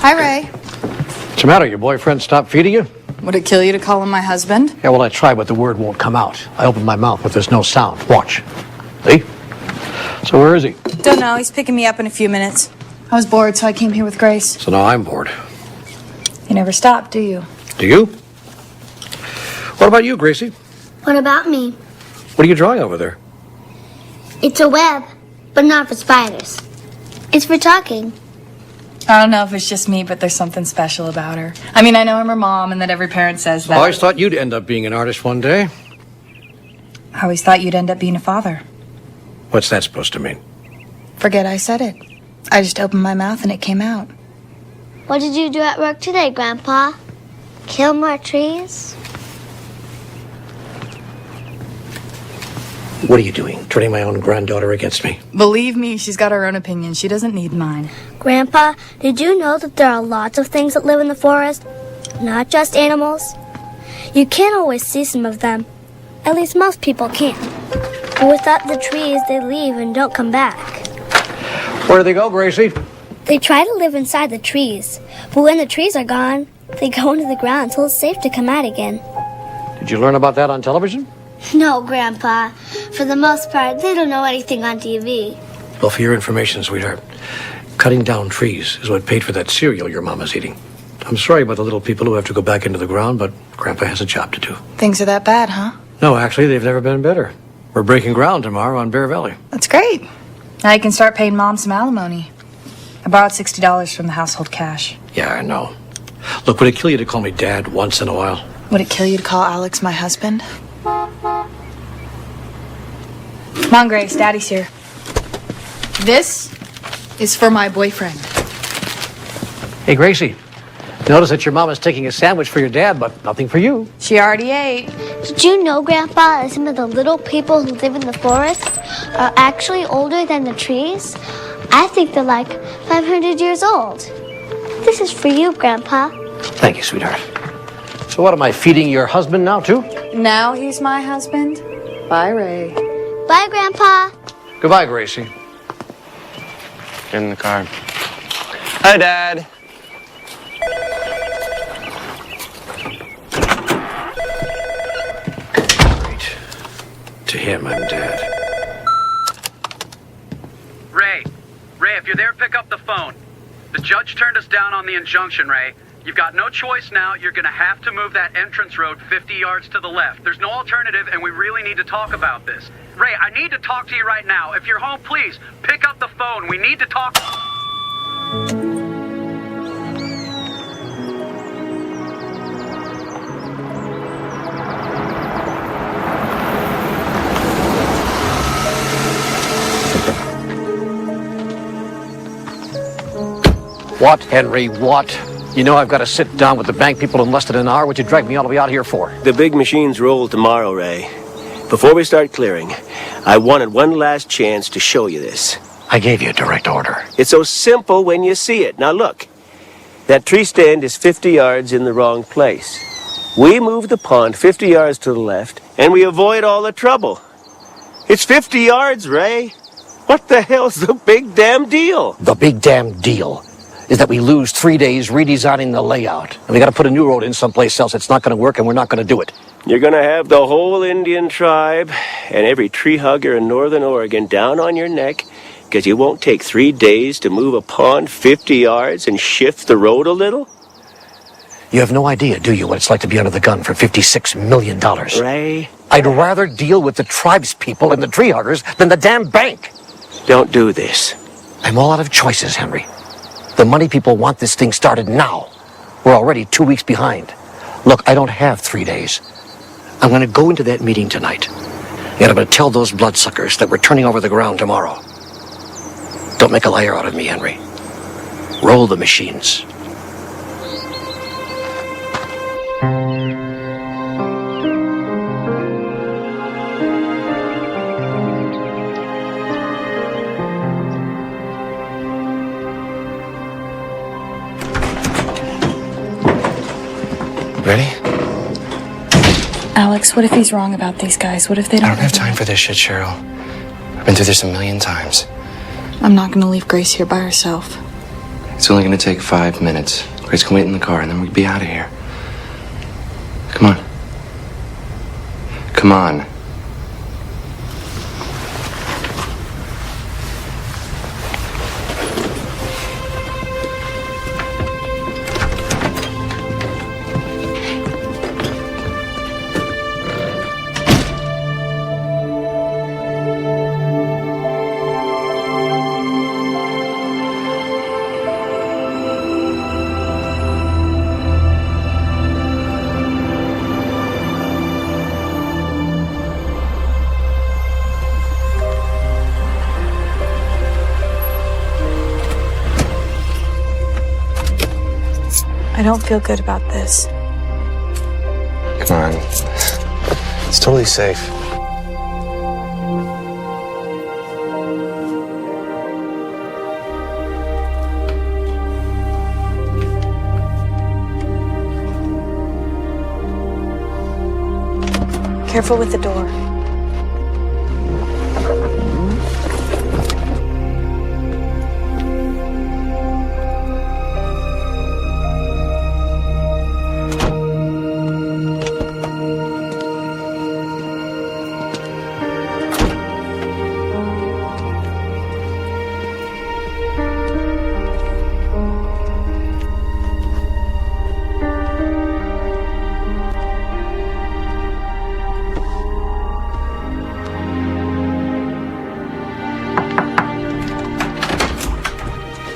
Hi, Ray. What's the matter? Your boyfriend stopped feeding you? Would it kill you to call him my husband? Yeah, well, I tried, but the word won't come out. I opened my mouth, but there's no sound. Watch. See? So where is he? Don't know. He's picking me up in a few minutes. I was bored, so I came here with Grace. So now I'm bored. You never stop, do you? Do you? What about you, Gracie? What about me? What are you drawing over there? It's a web, but not for spiders. It's for talking. I don't know if it's just me, but there's something special about her. I mean, I know I'm her mom and that every parent says that. I always thought you'd end up being an artist one day. I always thought you'd end up being a father. What's that supposed to mean? Forget I said it. I just opened my mouth and it came out. What did you do at work today, Grandpa? Kill more trees? What are you doing? Turning my own granddaughter against me? Believe me, she's got her own opinion. She doesn't need mine. Grandpa, did you know that there are lots of things that live in the forest? Not just animals. You can't always see some of them. At least most people can't. But without the trees, they leave and don't come back. Where do they go, Gracie? They try to live inside the trees, but when the trees are gone, they go into the ground until it's safe to come out again. Did you learn about that on television? No, Grandpa. For the most part, they don't know anything on TV. Well, for your information, sweetheart, cutting down trees is what paid for that cereal your mama's eating. I'm sorry about the little people who have to go back into the ground, but Grandpa has a job to do. Things are that bad, huh? No, actually, they've never been better. We're breaking ground tomorrow on Bear Valley. That's great. Now you can start paying Mom some alimony. I borrowed $60 from the household cash. Yeah, I know. Look, would it kill you to call me Dad once in a while? Would it kill you to call Alex my husband? Come on, Grace. Daddy's here. This is for my boyfriend. Hey, Gracie. Notice that your mama's taking a sandwich for your dad, but nothing for you. She already ate. Did you know, Grandpa, that some of the little people who live in the forest are actually older than the trees? I think they're like 500 years old. This is for you, Grandpa. Thank you, sweetheart. So what, am I feeding your husband now, too? Now he's my husband. Bye, Ray. Bye, Grandpa. Goodbye, Gracie. Get in the car. Hi, Dad. Great. To him, I'm Dad. Ray, if you're there, pick up the phone. The judge turned us down on the injunction, Ray. You've got no choice now. You're going to have to move that entrance road 50 yards to the left. There's no alternative, and we really need to talk about this. Ray, I need to talk to you right now. If you're home, please, pick up the phone. We need to talk. What, Henry, what? You know I've got to sit down with the bank people in less than an hour. What'd you drag me all the way out here for? The big machines roll tomorrow, Ray. Before we start clearing, I wanted one last chance to show you this. I gave you a direct order. It's so simple when you see it. Now look, that tree stand is 50 yards in the wrong place. We move the pond 50 yards to the left, and we avoid all the trouble. It's 50 yards, Ray. What the hell's the big damn deal? The big damn deal is that we lose 3 days redesigning the layout. And we got to put a new road in someplace else. It's not going to work, and we're not going to do it. You're going to have the whole Indian tribe and every tree hugger in northern Oregon down on your neck because you won't take 3 days to move a pond 50 yards and shift the road a little? You have no idea, do you, what it's like to be under the gun for $56 million? Ray? I'd rather deal with the tribes people and the tree huggers than the damn bank. Don't do this. I'm all out of choices, Henry. The money people want this thing started now. We're already 2 weeks behind. Look, I don't have 3 days. I'm going to go into that meeting tonight. And I'm going to tell those bloodsuckers that we're turning over the ground tomorrow. Don't make a liar out of me, Henry. Roll the machines. Ready? Alex, what if he's wrong about these guys? What if they I don't... don't have time for this shit, Cheryl. I've been through this a million times. I'm not gonna leave Grace here by herself. It's only gonna take 5 minutes. Grace can wait in the car, and then we'll be out of here. Come on. Come on. I don't feel good about this. Come on. It's totally safe. Careful with the door.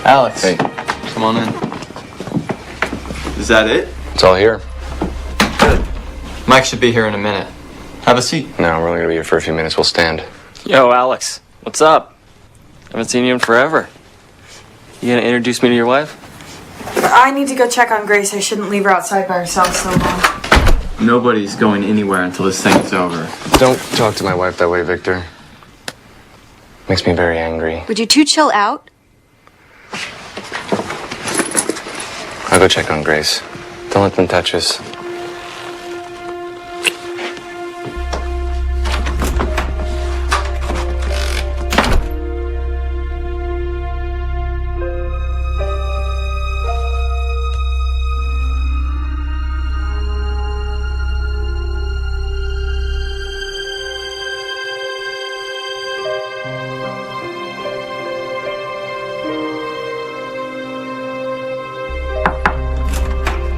Alex. Hey. Come on in. Is that it? It's all here. Good. Mike should be here in a minute. Have a seat. No, we're only gonna be here for a few minutes. We'll stand. Yo, Alex. What's up? Haven't seen you in forever. You gonna introduce me to your wife? I need to go check on Grace. I shouldn't leave her outside by herself so long. Nobody's going anywhere until this thing is over. Don't talk to my wife that way, Victor. Makes me very angry. Would you two chill out? I'll go check on Grace. Don't let them touch us.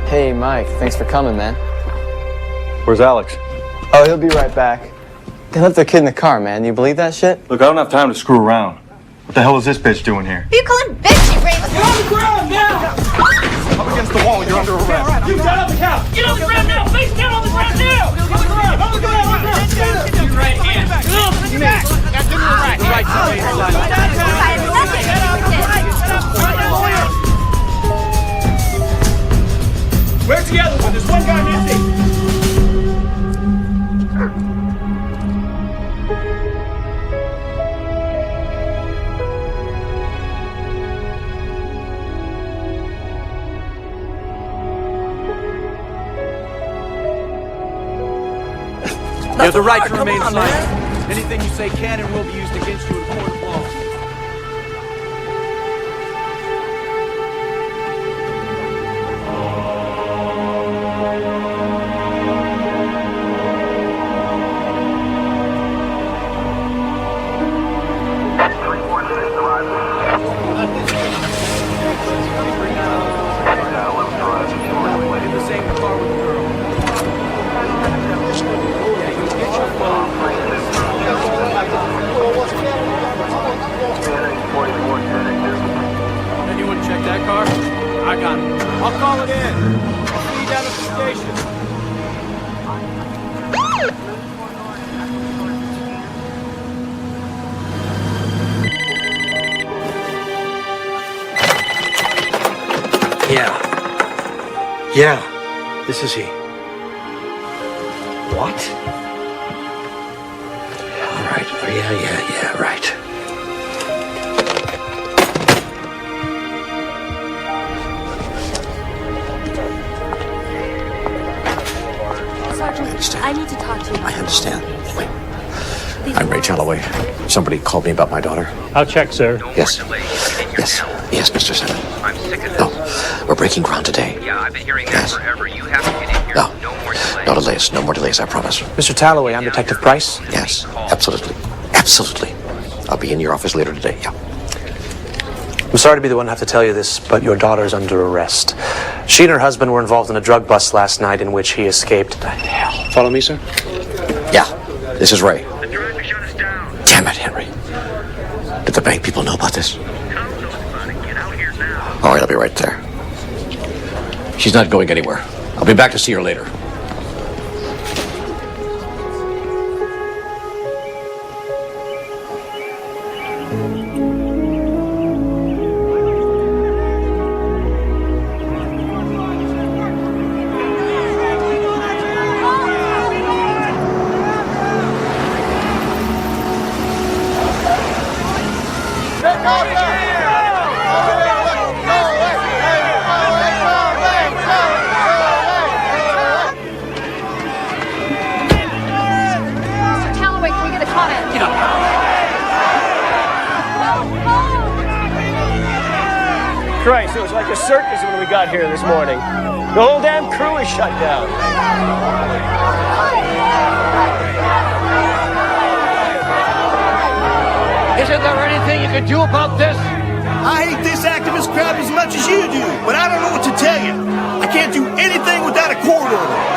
Hey, Mike. Thanks for coming, man. Where's Alex? Oh, he'll be right back. They left their kid in the car, man. You believe that shit? Look, I don't have time to screw around. What the hell is this bitch doing here? Who you calling bitchy, Ray? What's wrong? on the ground now! Up against the wall, you're under arrest. You got on the couch! Get on the ground now! Face down on the ground now! On the ground! On the ground! On the ground! Get your right hand. Back! Now give me the right. The right side. We're together, but there's one guy missing. You have the right to remain silent. Anything you say can and will be used against you in a court of law. In the same car with the girl. Anyone check that car? I got it. I'll call it in. I'll see you down at the station. Yeah, this is he. What? All right. Oh, yeah, right. Sergeant, I need to talk to you. I understand. Wait. I'm Ray Calloway. Somebody called me about my daughter. I'll check, sir. Yes. Yes, Mr. Senator. I'm sick of this. No, we're breaking ground today. Yeah, I've been hearing that forever. You have to get in here. No. No more delays. No delays, I promise. Mr. Talloway, I'm Detective Price. Yes, absolutely. I'll be in your office later today, yeah. I'm sorry to be the one to have to tell you this, but your daughter's under arrest. She and her husband were involved in a drug bust last night in which he escaped. The hell. Follow me, sir? Yeah, this is Ray. The driver shut us down. Damn it, Henry. Did the bank people know about this? Get out here now. All right, I'll be right there. She's not going anywhere. I'll be back to see her later. Christ, it was like a circus when we got here this morning. The whole damn crew is shut down. Isn't there anything you can do about this? I hate this activist crowd as much as you do, but I don't know what to tell you. I can't do anything without a court order.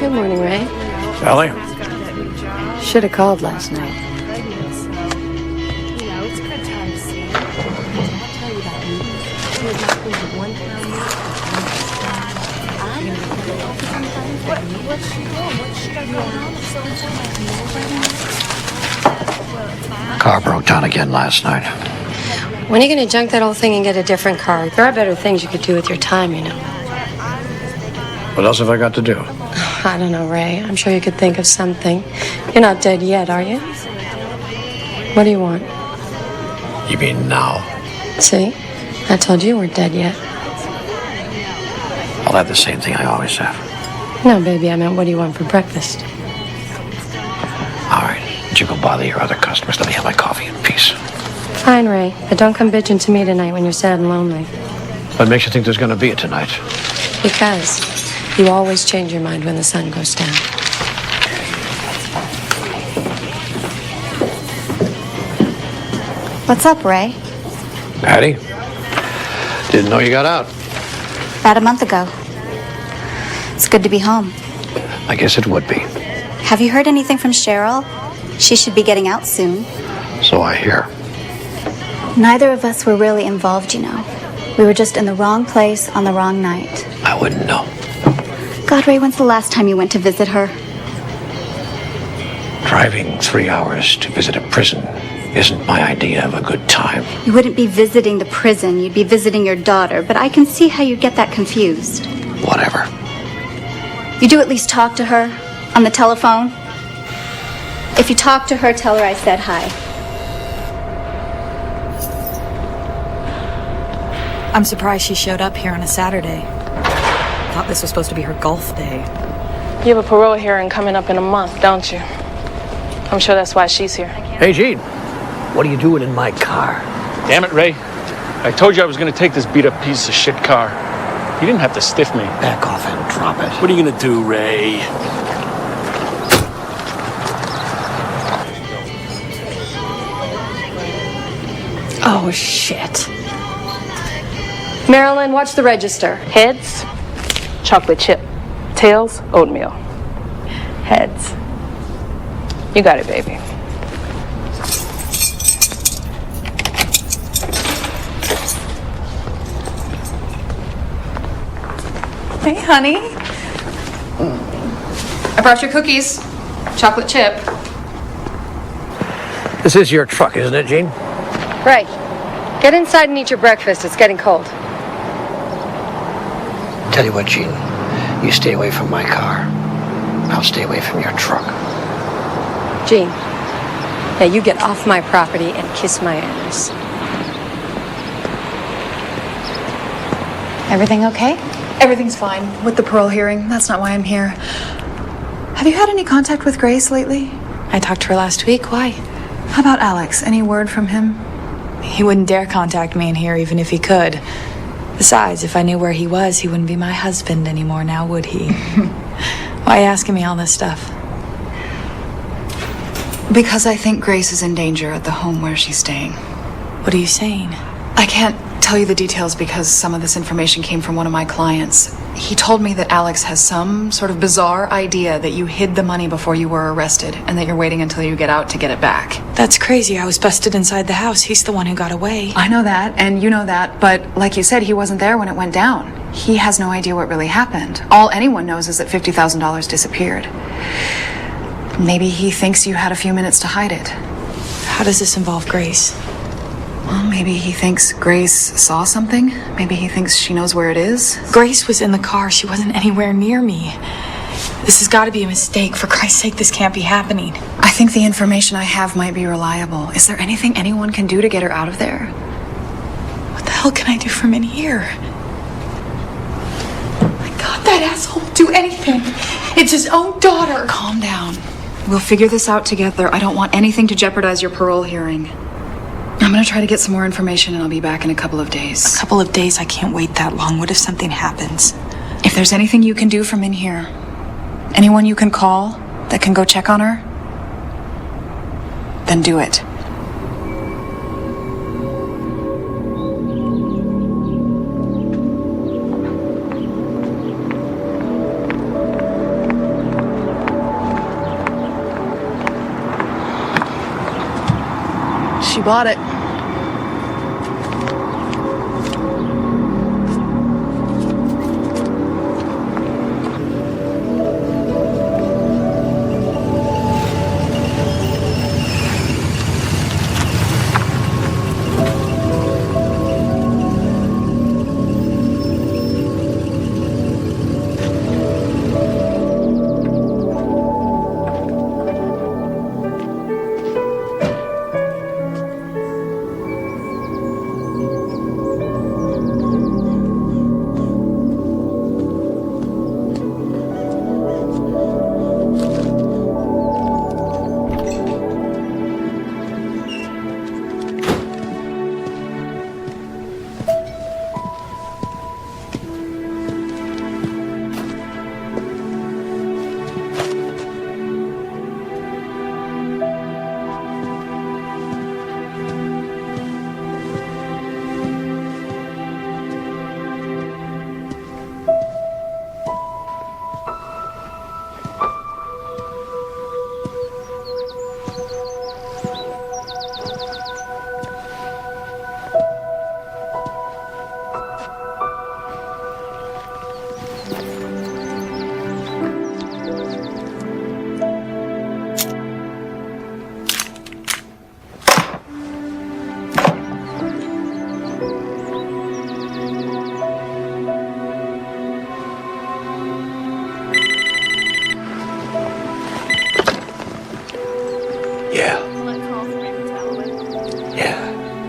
Good morning, Ray. Sally? Should have called last night. Car broke down again last night. When are you going to junk that old thing and get a different car? There are better things you could do with your time, you know. What else have I got to do? I don't know, Ray. I'm sure you could think of something. You're not dead yet, are you? What do you want? You mean now? See? I told you weren't dead yet. I'll have the same thing I always have. No, baby, I meant what do you want for breakfast? All right. But you go bother your other customers. Let me have my coffee in peace. Fine, Ray. But don't come bitching to me tonight when you're sad and lonely. What makes you think there's going to be a tonight? Because you always change your mind when the sun goes down. What's up, Ray? Patty? Didn't know you got out. About a month ago. It's good to be home. I guess it would be. Have you heard anything from Cheryl? She should be getting out soon. So I hear. Neither of us were really involved, you know. We were just in the wrong place on the wrong night. I wouldn't know. God, Ray, when's the last time you went to visit her? Driving 3 hours to visit a prison isn't my idea of a good time. You wouldn't be visiting the prison. You'd be visiting your daughter. But I can see how you get that confused. Whatever. You do at least talk to her on the telephone. If you talk to her, tell her I said hi. I'm surprised she showed up here on a Saturday. Thought this was supposed to be her golf day. You have a parole hearing coming up in a month, don't you? I'm sure that's why she's here. Hey, Gene. What are you doing in my car? Damn it, Ray. I told you I was going to take this beat-up piece of shit car. You didn't have to stiff me. Back off and drop it. What are you going to do, Ray? Oh, shit. Marilyn, watch the register. Heads, chocolate chip. Tails, oatmeal. Heads. You got it, baby. Hey, honey. I brought your cookies. Chocolate chip. This is your truck, isn't it, Gene? Right. Get inside and eat your breakfast. It's getting cold. Tell you what, Gene. You stay away from my car. I'll stay away from your truck. Gene, now you get off my property and kiss my ass. Everything okay? Everything's fine with the parole hearing. That's not why I'm here. Have you had any contact with Grace lately? I talked to her last week. Why? How about Alex? Any word from him? He wouldn't dare contact me in here even if he could. Besides, if I knew where he was, he wouldn't be my husband anymore now, would he? Why are you asking me all this stuff? Because I think Grace is in danger at the home where she's staying. What are you saying? I can't tell you the details because some of this information came from one of my clients. He told me that Alex has some sort of bizarre idea that you hid the money before you were arrested and that you're waiting until you get out to get it back. That's crazy. I was busted inside the house. He's the one who got away. I know that, and you know that, but like you said, he wasn't there when it went down. He has no idea what really happened. All anyone knows is that $50,000 disappeared. Maybe he thinks you had a few minutes to hide it. How does this involve Grace? Well, maybe he thinks Grace saw something. Maybe he thinks she knows where it is. Grace was in the car. She wasn't anywhere near me. This has got to be a mistake. For Christ's sake, this can't be happening. I think the information I have might be reliable. Is there anything anyone can do to get her out of there? What the hell can I do from in here? My God, that asshole will do anything. It's his own daughter. Calm down. We'll figure this out together. I don't want anything to jeopardize your parole hearing. I'm gonna try to get some more information and I'll be back in a couple of days. A couple of days? I can't wait that long. What if something happens? If there's anything you can do from in here, anyone you can call that can go check on her, then do it. bought it.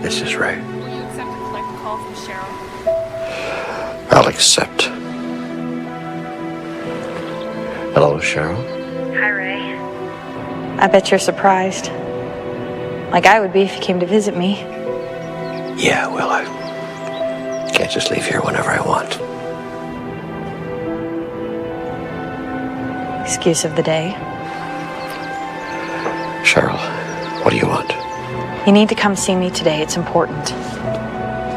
This is Ray. Will you accept a collect call from Cheryl? I'll accept. Hello, Cheryl. Hi, Ray. I bet you're surprised. Like I would be if you came to visit me. Yeah, well, I can't just leave here whenever I want. Excuse of the day. Cheryl, what do you want? You need to come see me today. It's important.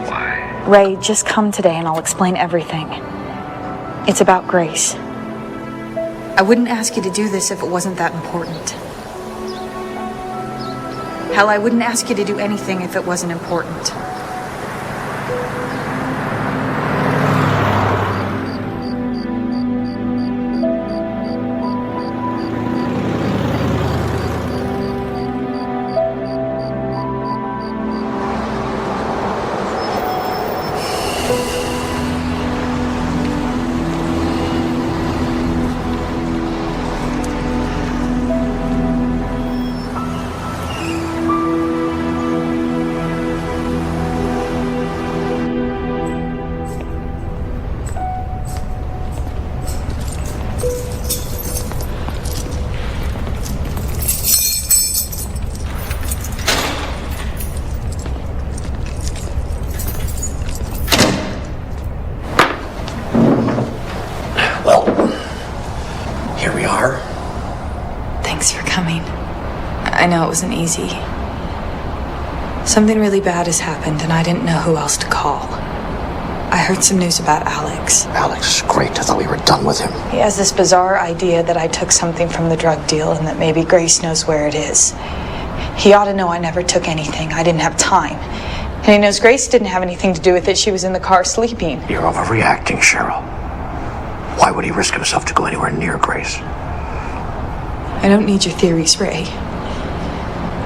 Why? Ray, just come today and I'll explain everything. It's about Grace. I wouldn't ask you to do this if it wasn't that important. Hell, I wouldn't ask you to do anything if it wasn't important. I know it wasn't easy. Something really bad has happened, and I didn't know who else to call. I heard some news about Alex. Alex is great. I thought we were done with him. He has this bizarre idea that I took something from the drug deal and that maybe Grace knows where it is. He ought to know I never took anything. I didn't have time. And he knows Grace didn't have anything to do with it. She was in the car sleeping. You're overreacting, Cheryl. Why would he risk himself to go anywhere near Grace? I don't need your theories, Ray.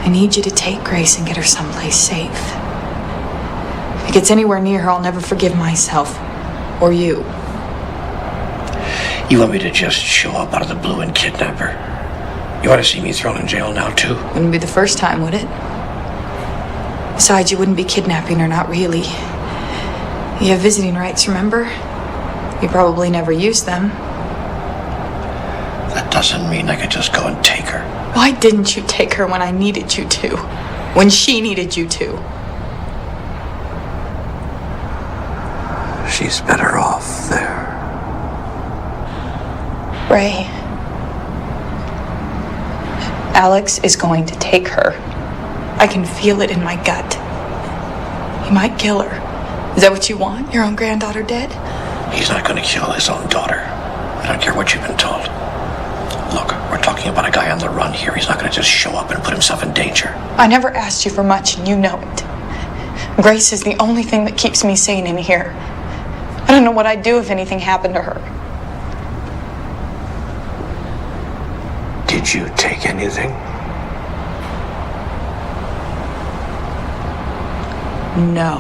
I need you to take Grace and get her someplace safe. If he gets anywhere near her, I'll never forgive myself. Or you. You want me to just show up out of the blue and kidnap her? You want to see me thrown in jail now, too? Wouldn't be the first time, would it? Besides, you wouldn't be kidnapping her, not really. You have visiting rights, remember? You probably never used them. That doesn't mean I could just go and take her. Why didn't you take her when I needed you to? When she needed you to? She's better off there. Ray. Alex is going to take her. I can feel it in my gut. He might kill her. Is that what you want? Your own granddaughter dead? He's not going to kill his own daughter. I don't care what you've been told. Look, we're talking about a guy on the run here. He's not going to just show up and put himself in danger. I never asked you for much, and you know it. Grace is the only thing that keeps me sane in here. I don't know what I'd do if anything happened to her. Did you take anything? No.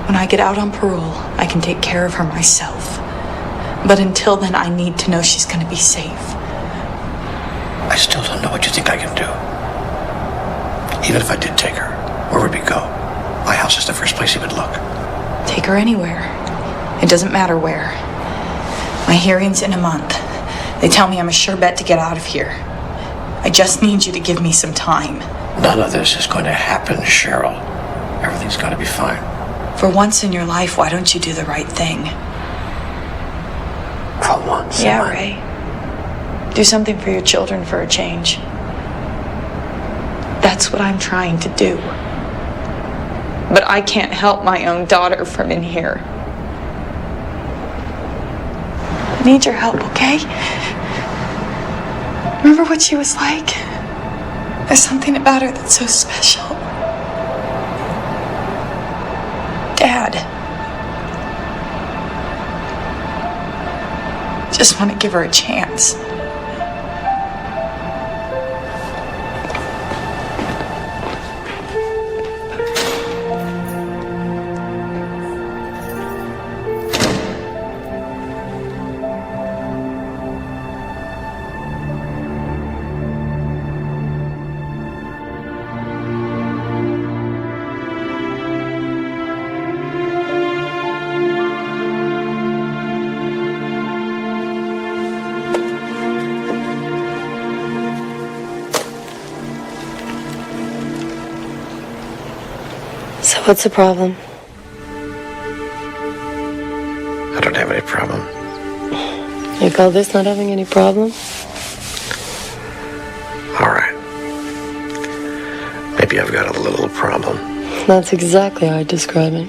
When I get out on parole, I can take care of her myself. But until then, I need to know she's going to be safe. I still don't know what you think I can do. Even if I did take her, where would we go? My house is the first place he would look. Take her anywhere. It doesn't matter where. My hearing's in a month. They tell me I'm a sure bet to get out of here. I just need you to give me some time. None of this is going to happen, Cheryl. Everything's going to be fine. For once in your life, why don't you do the right thing? For once? Yeah, Ray. Do something for your children for a change. That's what I'm trying to do. But I can't help my own daughter from in here. I need your help, okay? Remember what she was like? There's something about her that's so special. Dad. Just want to give her a chance. So what's the problem? I don't have any problem. You call this not having any problem? All right. Maybe I've got a little problem. That's exactly how I describe it.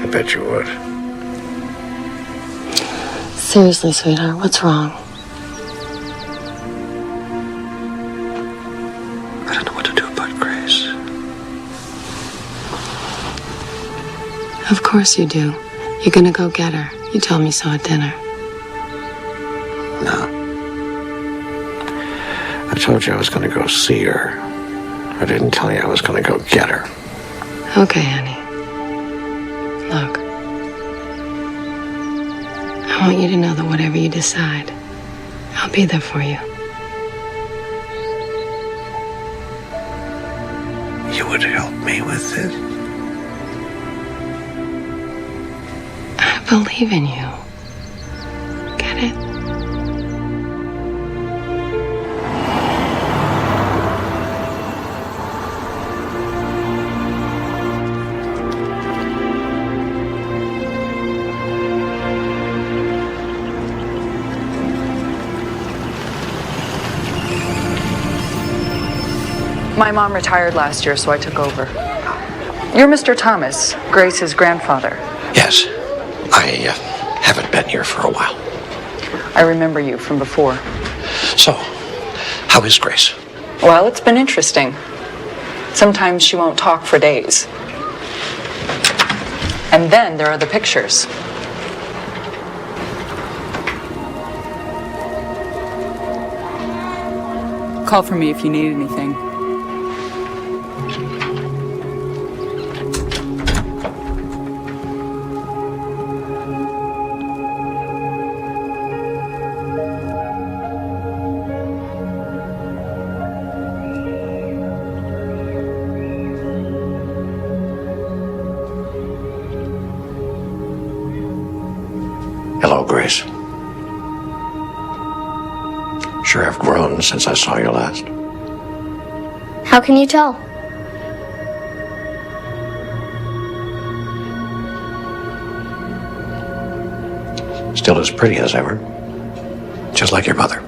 I bet you would. Seriously, sweetheart, what's wrong? I don't know what to do about Grace. Of course you do. You're gonna go get her. You told me so at dinner. No. I told you I was going to go see her. I didn't tell you I was going to go get her. Okay, honey. Look. I want you to know that whatever you decide, I'll be there for you. You would help me with this? I believe in you. Get it? My mom retired last year, so I took over. You're Mr. Thomas, Grace's grandfather. Yes. I haven't been here for a while. I remember you from before. So, how is Grace? Well, it's been interesting. Sometimes she won't talk for days. And then there are the pictures. Call for me if you need anything. Hello, Grace. Sure have grown since I saw you last. How can you tell? Still as pretty as ever. Just like your mother.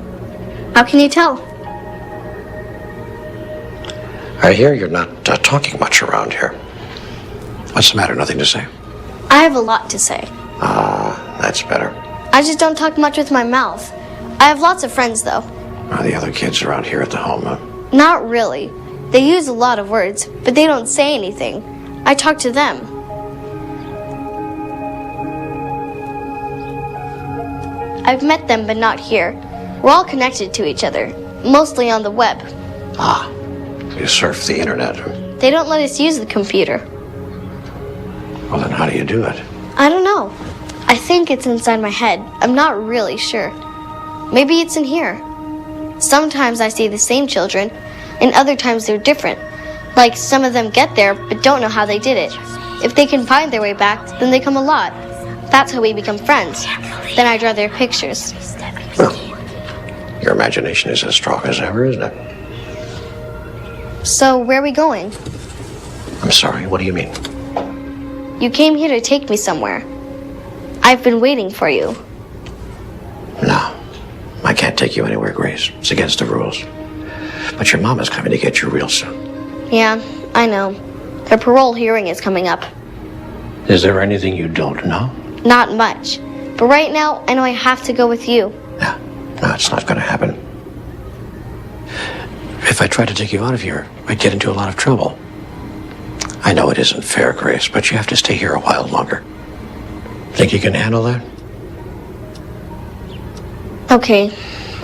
How can you tell? I hear you're not talking much around here. What's the matter? Nothing to say? I have a lot to say. Ah. That's better. I just don't talk much with my mouth. I have lots of friends, though. Are the other kids around here at the home, huh? Not really. They use a lot of words, but they don't say anything. I talk to them. I've met them, but not here. We're all connected to each other, mostly on the web. Ah, you surf the internet. They don't let us use the computer. Well, then how do you do it? I don't know. I think it's inside my head. I'm not really sure. Maybe it's in here. Sometimes I see the same children, and other times they're different. Like some of them get there, but don't know how they did it. If they can find their way back, then they come a lot. That's how we become friends. Then I draw their pictures. Well, your imagination is as strong as ever, isn't it? So, where are we going? I'm sorry, what do you mean? You came here to take me somewhere. I've been waiting for you. No, I can't take you anywhere, Grace. It's against the rules. But your mom is coming to get you real soon. Yeah, I know. Her parole hearing is coming up. Is there anything you don't know? Not much. But right now, I know I have to go with you. No, it's not going to happen. If I tried to take you out of here, I'd get into a lot of trouble. I know it isn't fair, Grace, but you have to stay here a while longer. Think you can handle that? Okay,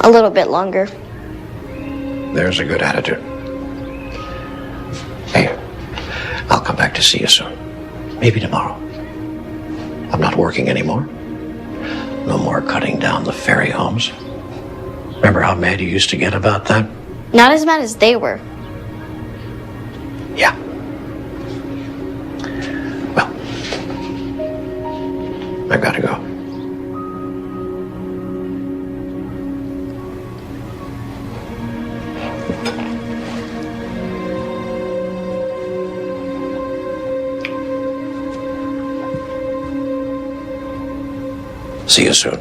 a little bit longer. There's a good attitude. Hey, I'll come back to see you soon. Maybe tomorrow. I'm not working anymore. No more cutting down the fairy homes. Remember how mad you used to get about that? Not as mad as they were. Yeah. Well, I've got to go. See you soon.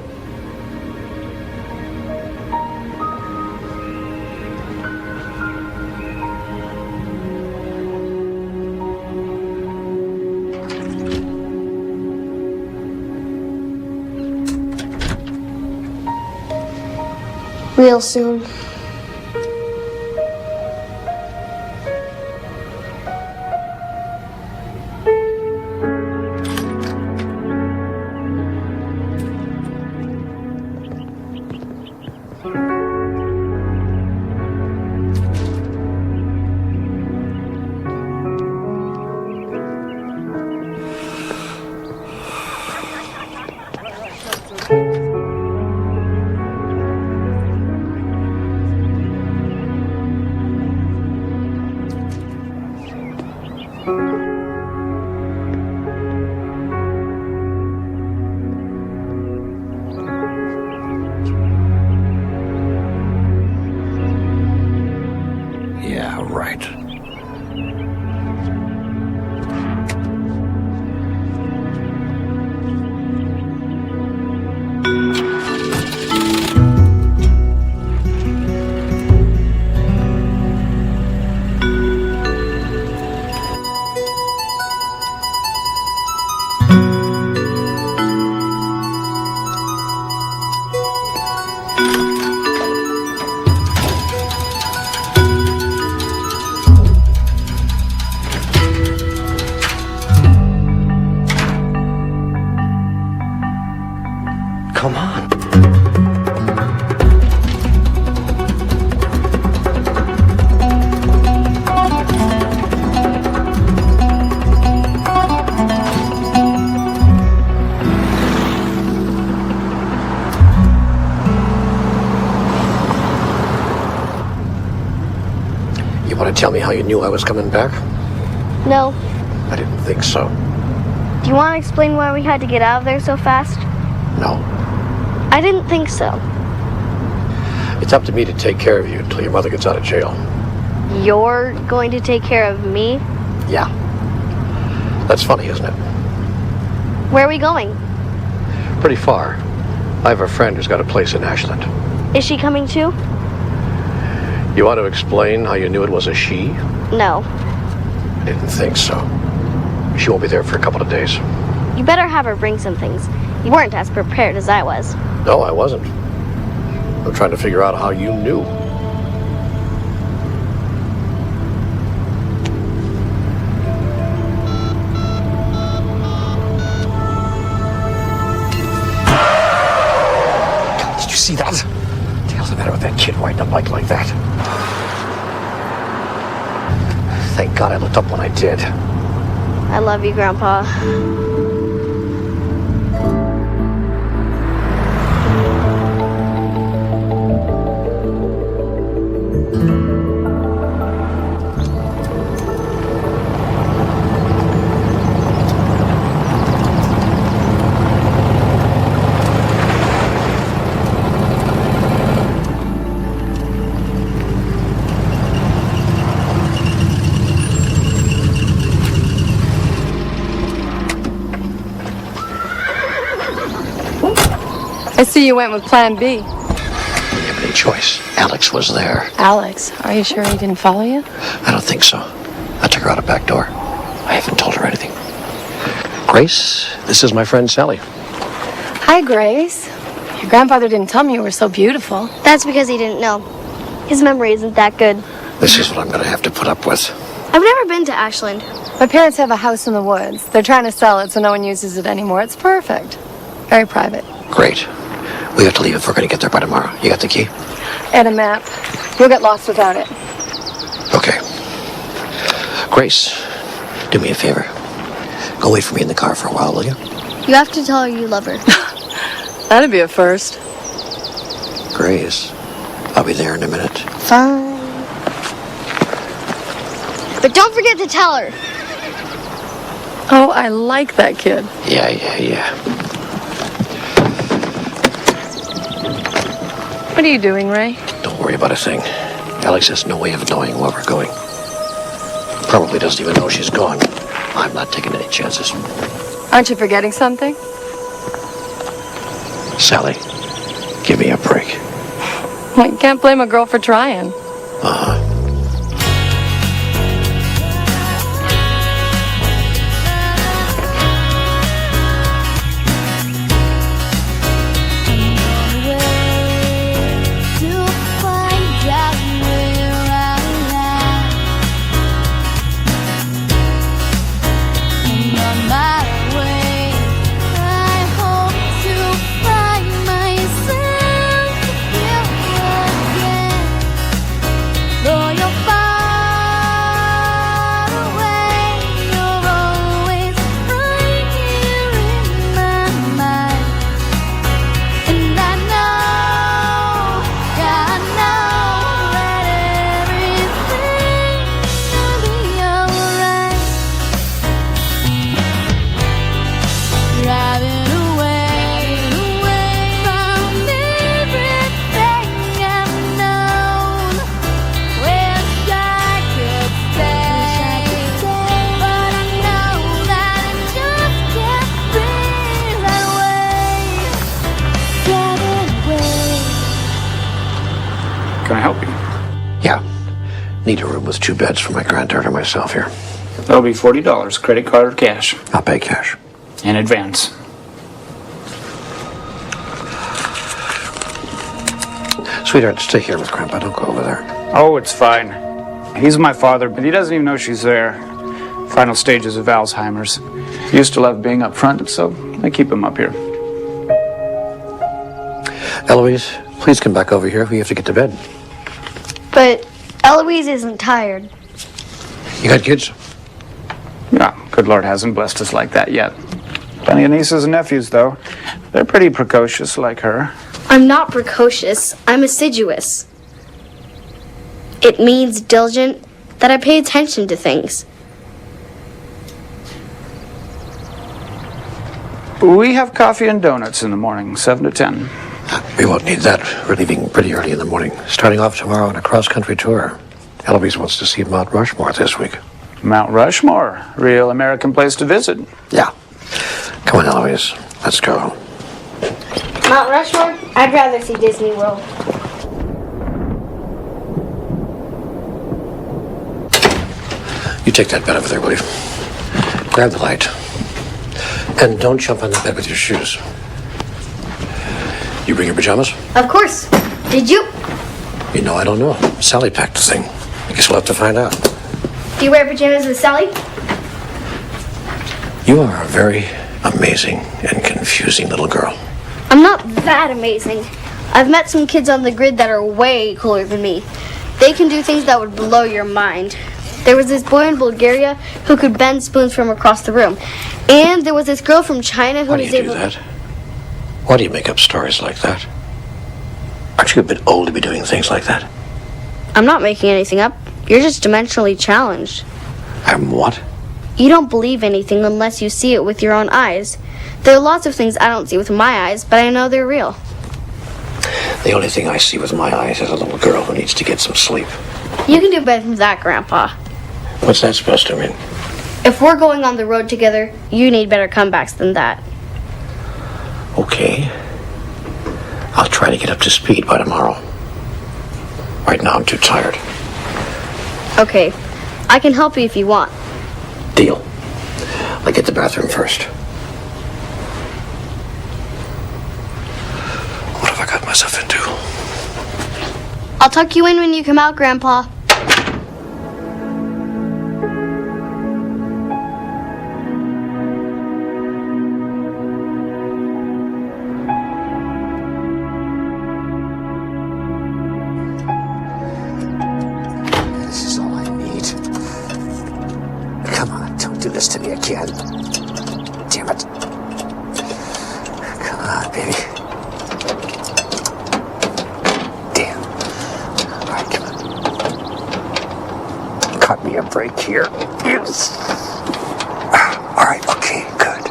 Real soon. Come on. You want to tell me how you knew I was coming back? No. I didn't think so. Do you want to explain why we had to get out of there so fast? No. I didn't think so. It's up to me to take care of you until your mother gets out of jail. You're going to take care of me? Yeah. That's funny, isn't it? Where are we going? Pretty far. I have a friend who's got a place in Ashland. Is she coming too? You want to explain how you knew it was a she? No. I didn't think so. She won't be there for a couple of days. You better have her bring some things. You weren't as prepared as I was. No, I wasn't. I'm trying to figure out how you knew. Did you see that? What the hell's the matter with that kid riding a bike like that? Thank God I looked up when I did. I love you, Grandpa. I see you went with Plan B. Didn't have any choice. Alex was there. Alex, are you sure he didn't follow you? I don't think so. I took her out a back door. I haven't told her anything. Grace, this is my friend Sally. Hi, Grace. Your grandfather didn't tell me you were so beautiful. That's because he didn't know. His memory isn't that good. This is what I'm going to have to put up with. I've never been to Ashland. My parents have a house in the woods. They're trying to sell it so no one uses it anymore. It's perfect. Very private. Great. We have to leave if we're going to get there by tomorrow. You got the key? And a map. You'll get lost without it. Okay. Grace, do me a favor. Go wait for me in the car for a while, will you? You have to tell her you love her. That'd be a first. Grace, I'll be there in a minute. Fine. But don't forget to tell her. Oh, I like that kid. Yeah. What are you doing, Ray? Don't worry about a thing. Alex has no way of knowing where we're going. Probably doesn't even know she's gone. I'm not taking any chances. Aren't you forgetting something? Sally, give me a break. Well, you can't blame a girl for trying. Uh-huh. Can I help you? Yeah. Need a room with 2 beds for my granddaughter and myself here. That'll be $40, credit card or cash. I'll pay cash. In advance. Sweetheart, stay here with Grandpa. Don't go over there. Oh, it's fine. He's my father, but he doesn't even know she's there. Final stages of Alzheimer's. He used to love being up front, so I keep him up here. Eloise, please come back over here. We have to get to bed. But Eloise isn't tired. You got kids? No, good Lord hasn't blessed us like that yet. Plenty of nieces and nephews, though. They're pretty precocious like her. I'm not precocious. I'm assiduous. It means diligent, that I pay attention to things. We have coffee and donuts in the morning, 7 to 10. We won't need that. We're leaving pretty early in the morning. Starting off tomorrow on a cross-country tour. Eloise wants to see Mount Rushmore this week. Mount Rushmore, real American place to visit. Yeah. Come on, Eloise. Let's go. Mount Rushmore? I'd rather see Disney World. You take that bed over there, will you? Grab the light. And don't jump on the bed with your shoes. You bring your pajamas? Of course. Did you? You know, I don't know. Sally packed the thing. I guess we'll have to find out. Do you wear pajamas with Sally? You are a very amazing and confusing little girl. I'm not that amazing. I've met some kids on the grid that are way cooler than me. They can do things that would blow your mind. There was this boy in Bulgaria who could bend spoons from across the room. And there was this girl from China who Why do was you do able that? Why do you make up stories like that? Aren't you a bit old to be doing things like that? I'm not making anything up. You're just dimensionally challenged. I'm what? You don't believe anything unless you see it with your own eyes. There are lots of things I don't see with my eyes, but I know they're real. The only thing I see with my eyes is a little girl who needs to get some sleep. You can do better than that, Grandpa. What's that supposed to mean? If we're going on the road together, you need better comebacks than that. Okay. I'll try to get up to speed by tomorrow. Right now I'm too tired. Okay. I can help you if you want. Deal. I'll get the bathroom first. What have I got myself into? I'll tuck you in when you come out, Grandpa. This is all I need. Come on, don't do this to me again. Damn it. Come on, baby. Damn. All right, come on. Cut me a break here. Yes. All right, okay, good.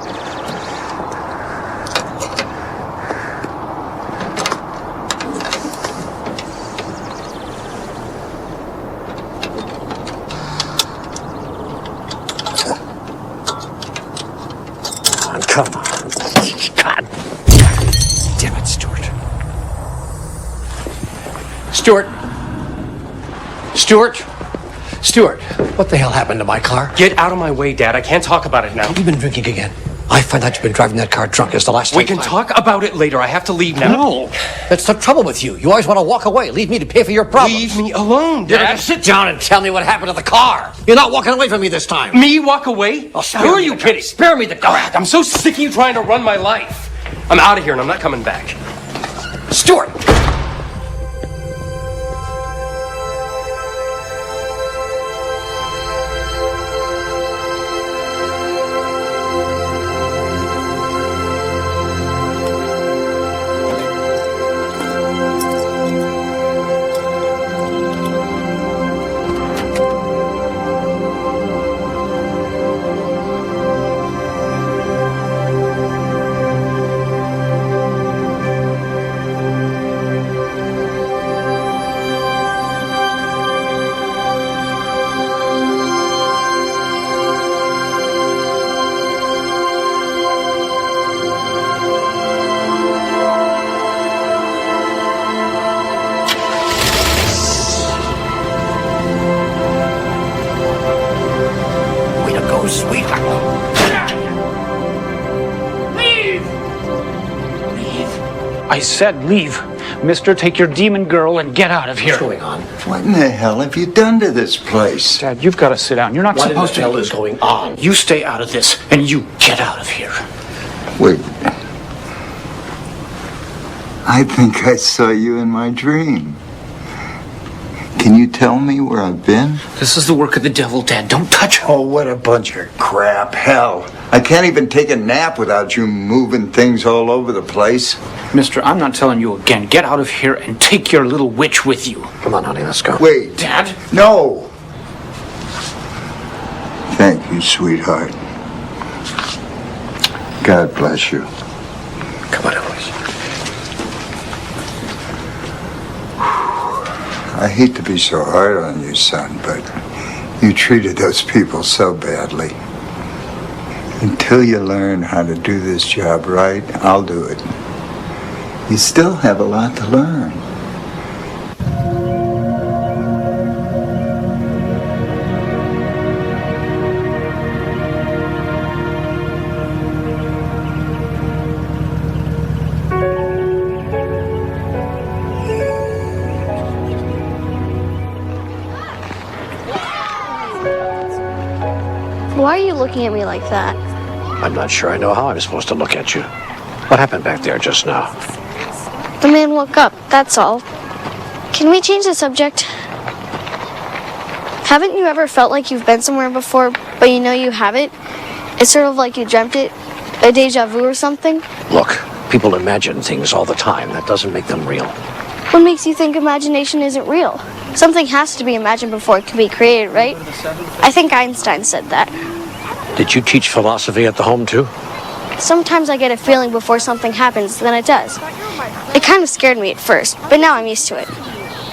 Come on. God damn it, Stuart. Stuart, what the hell happened to my car? Get out of my way, Dad. I can't talk about it now. Have you been drinking again? I find out you've been driving that car drunk as the last time. We can talk about it later. I have to leave now. No. That's the trouble with you. You always want to walk away. Leave me to pay for your problems. Leave me alone, You're Dad. going to sit down and tell me what happened to the car. You're not walking away from me this time. Me walk away? Who are you kidding? Spare me the car. I'm so sick of you trying to run my life. I'm out of here and I'm not coming back. Stuart! I said leave. Mister, take your demon girl and get out of here. What's going on? What in the hell have you done to this place? Dad, you've got to sit down. You're not supposed to. What in the hell is going on? You stay out of this, and you get out of here. Wait. I think I saw you in my dream. Can you tell me where I've been? This is the work of the devil, Dad. Don't touch her. Oh, what a bunch of crap. Hell, I can't even take a nap without you moving things all over the place. Mister, I'm not telling you again. Get out of here and take your little witch with you. Come on, honey, let's go. Wait. Dad? No. Thank you, sweetheart. God bless you. Come on, Eloise. I hate to be so hard on you, son, but you treated those people so badly. Until you learn how to do this job right, I'll do it. You still have a lot to learn. you looking at me like that? I'm not sure I know how I'm supposed to look at you. What happened back there just now? The man woke up, that's all. Can we change the subject? Haven't you ever felt like you've been somewhere before, but you know you haven't? It's sort of like you dreamt it, a deja vu or something? Look, people imagine things all the time. That doesn't make them real. What makes you think imagination isn't real? Something has to be imagined before it can be created, right? I think Einstein said that. Did you teach philosophy at the home, too? Sometimes I get a feeling before something happens, then it does. It kind of scared me at first, but now I'm used to it.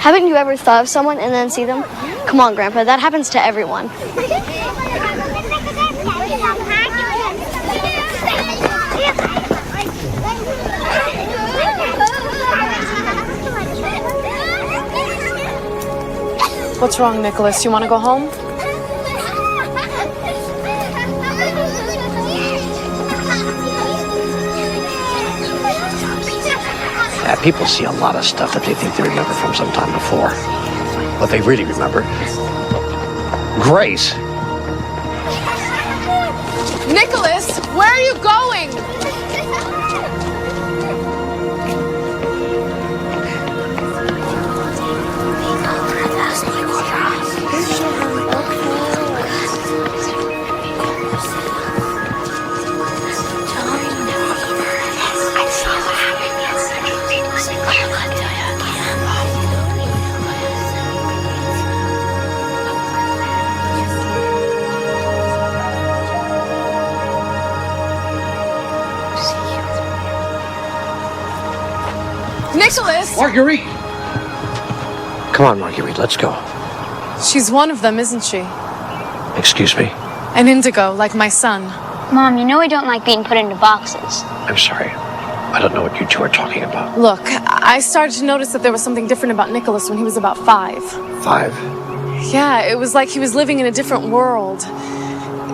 Haven't you ever thought of someone and then see them? Come on, Grandpa, that happens to everyone. What's wrong, Nicholas? You want to go home? Yeah, people see a lot of stuff that they think they remember from some time before. What they really remember. Grace! Nicholas, where are you going? Nicholas! Marguerite! Come on, Marguerite, let's go. She's one of them, isn't she? Excuse me? An indigo, like my son. Mom, you know we don't like being put into boxes. I'm sorry. I don't know what you two are talking about. Look, I started to notice that there was something different about Nicholas when he was about 5. 5? Yeah, it was like he was living in a different world.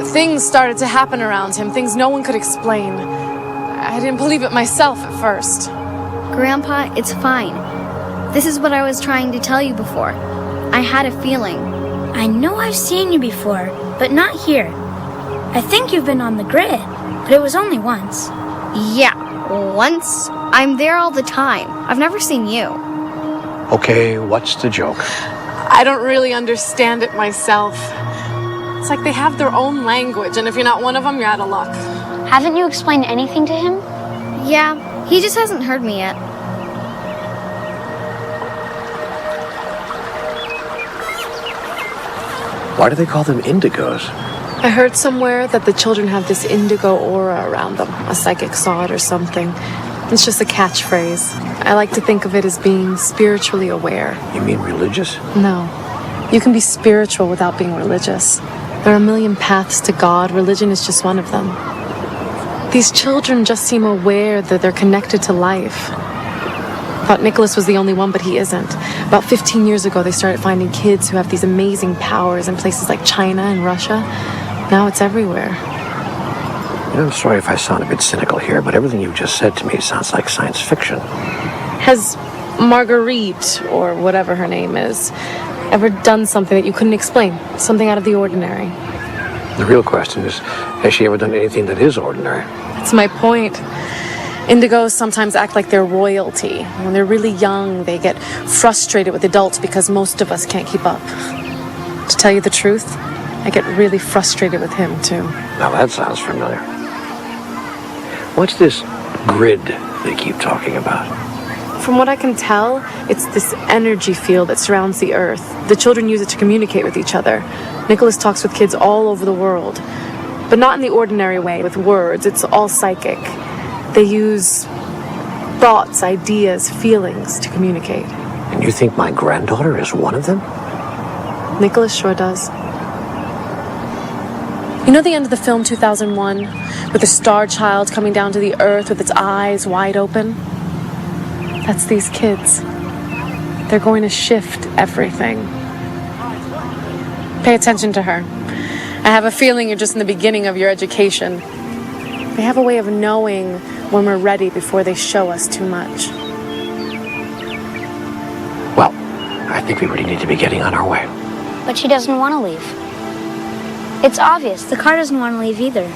Things started to happen around him, things no one could explain. I didn't believe it myself at first. Grandpa, it's fine. This is what I was trying to tell you before. I had a feeling. I know I've seen you before, but not here. I think you've been on the grid, but it was only once. Yeah, once. I'm there all the time. I've never seen you. Okay, what's the joke? I don't really understand it myself. It's like they have their own language, and if you're not one of them, you're out of luck. Haven't you explained anything to him? Yeah, he just hasn't heard me yet. Why do they call them indigos? I heard somewhere that the children have this indigo aura around them, a psychic sod or something. It's just a catchphrase. I like to think of it as being spiritually aware. You mean religious? No. You can be spiritual without being religious. There are a million paths to God. Religion is just one of them. These children just seem aware that they're connected to life. I thought Nicholas was the only one, but he isn't. About 15 years ago, they started finding kids who have these amazing powers in places like China and Russia. Now it's everywhere. You know, I'm sorry if I sound a bit cynical here, but everything you've just said to me sounds like science fiction. Has Marguerite, or whatever her name is, ever done something that you couldn't explain? Something out of the ordinary? The real question is, has she ever done anything that is ordinary? That's my point. Indigos sometimes act like they're royalty. When they're really young, they get frustrated with adults because most of us can't keep up. To tell you the truth, I get really frustrated with him, too. Now that sounds familiar. What's this grid they keep talking about? From what I can tell, it's this energy field that surrounds the Earth. The children use it to communicate with each other. Nicholas talks with kids all over the world. But not in the ordinary way, with words. It's all psychic. They use thoughts, ideas, feelings to communicate. And you think my granddaughter is one of them? Nicholas sure does. You know the end of the film 2001? With the star child coming down to the Earth with its eyes wide open? That's these kids. They're going to shift everything. Pay attention to her. I have a feeling you're just in the beginning of your education. They have a way of knowing when we're ready before they show us too much. Well, I think we really need to be getting on our way. But she doesn't want to leave. It's obvious. The car doesn't want to leave either.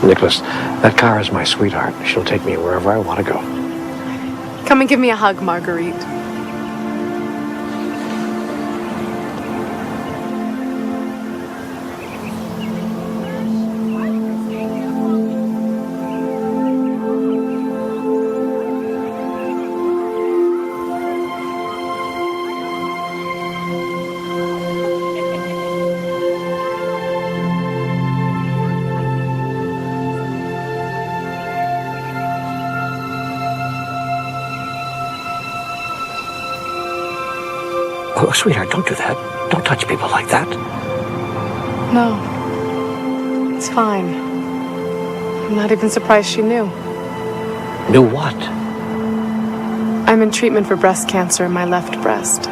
Nicholas, that car is my sweetheart. She'll take me wherever I want to go. Come and give me a hug, Marguerite. Oh, sweetheart, don't do that. Don't touch people like that. No. It's fine. I'm not even surprised she knew. Knew what? I'm in treatment for breast cancer in my left breast.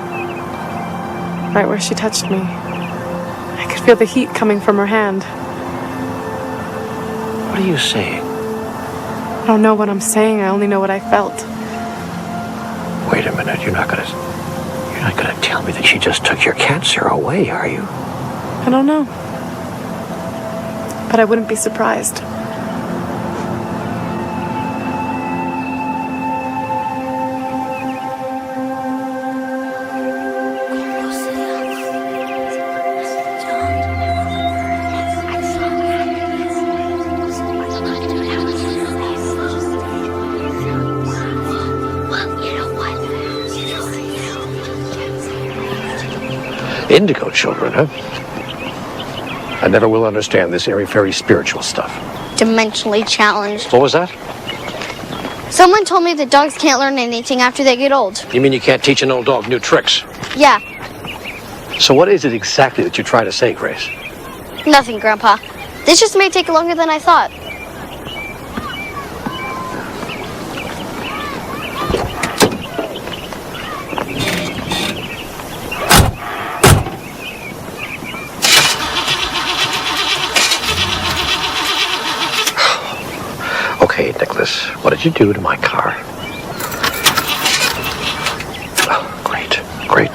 Right where she touched me. I could feel the heat coming from her hand. What are you saying? I don't know what I'm saying. I only know what I felt. Wait a minute. You're not gonna tell me that she just took your cancer away, are you? I don't know. But I wouldn't be surprised. Indigo children, huh? I never will understand this very spiritual stuff. Dimensionally challenged. What was that? Someone told me that dogs can't learn anything after they get old. You mean you can't teach an old dog new tricks? Yeah, So what is it exactly that you try to say, Grace? nothing, Grandpa. This just may take longer than I thought. Okay, Nicholas, what did you do to my car? Oh, great.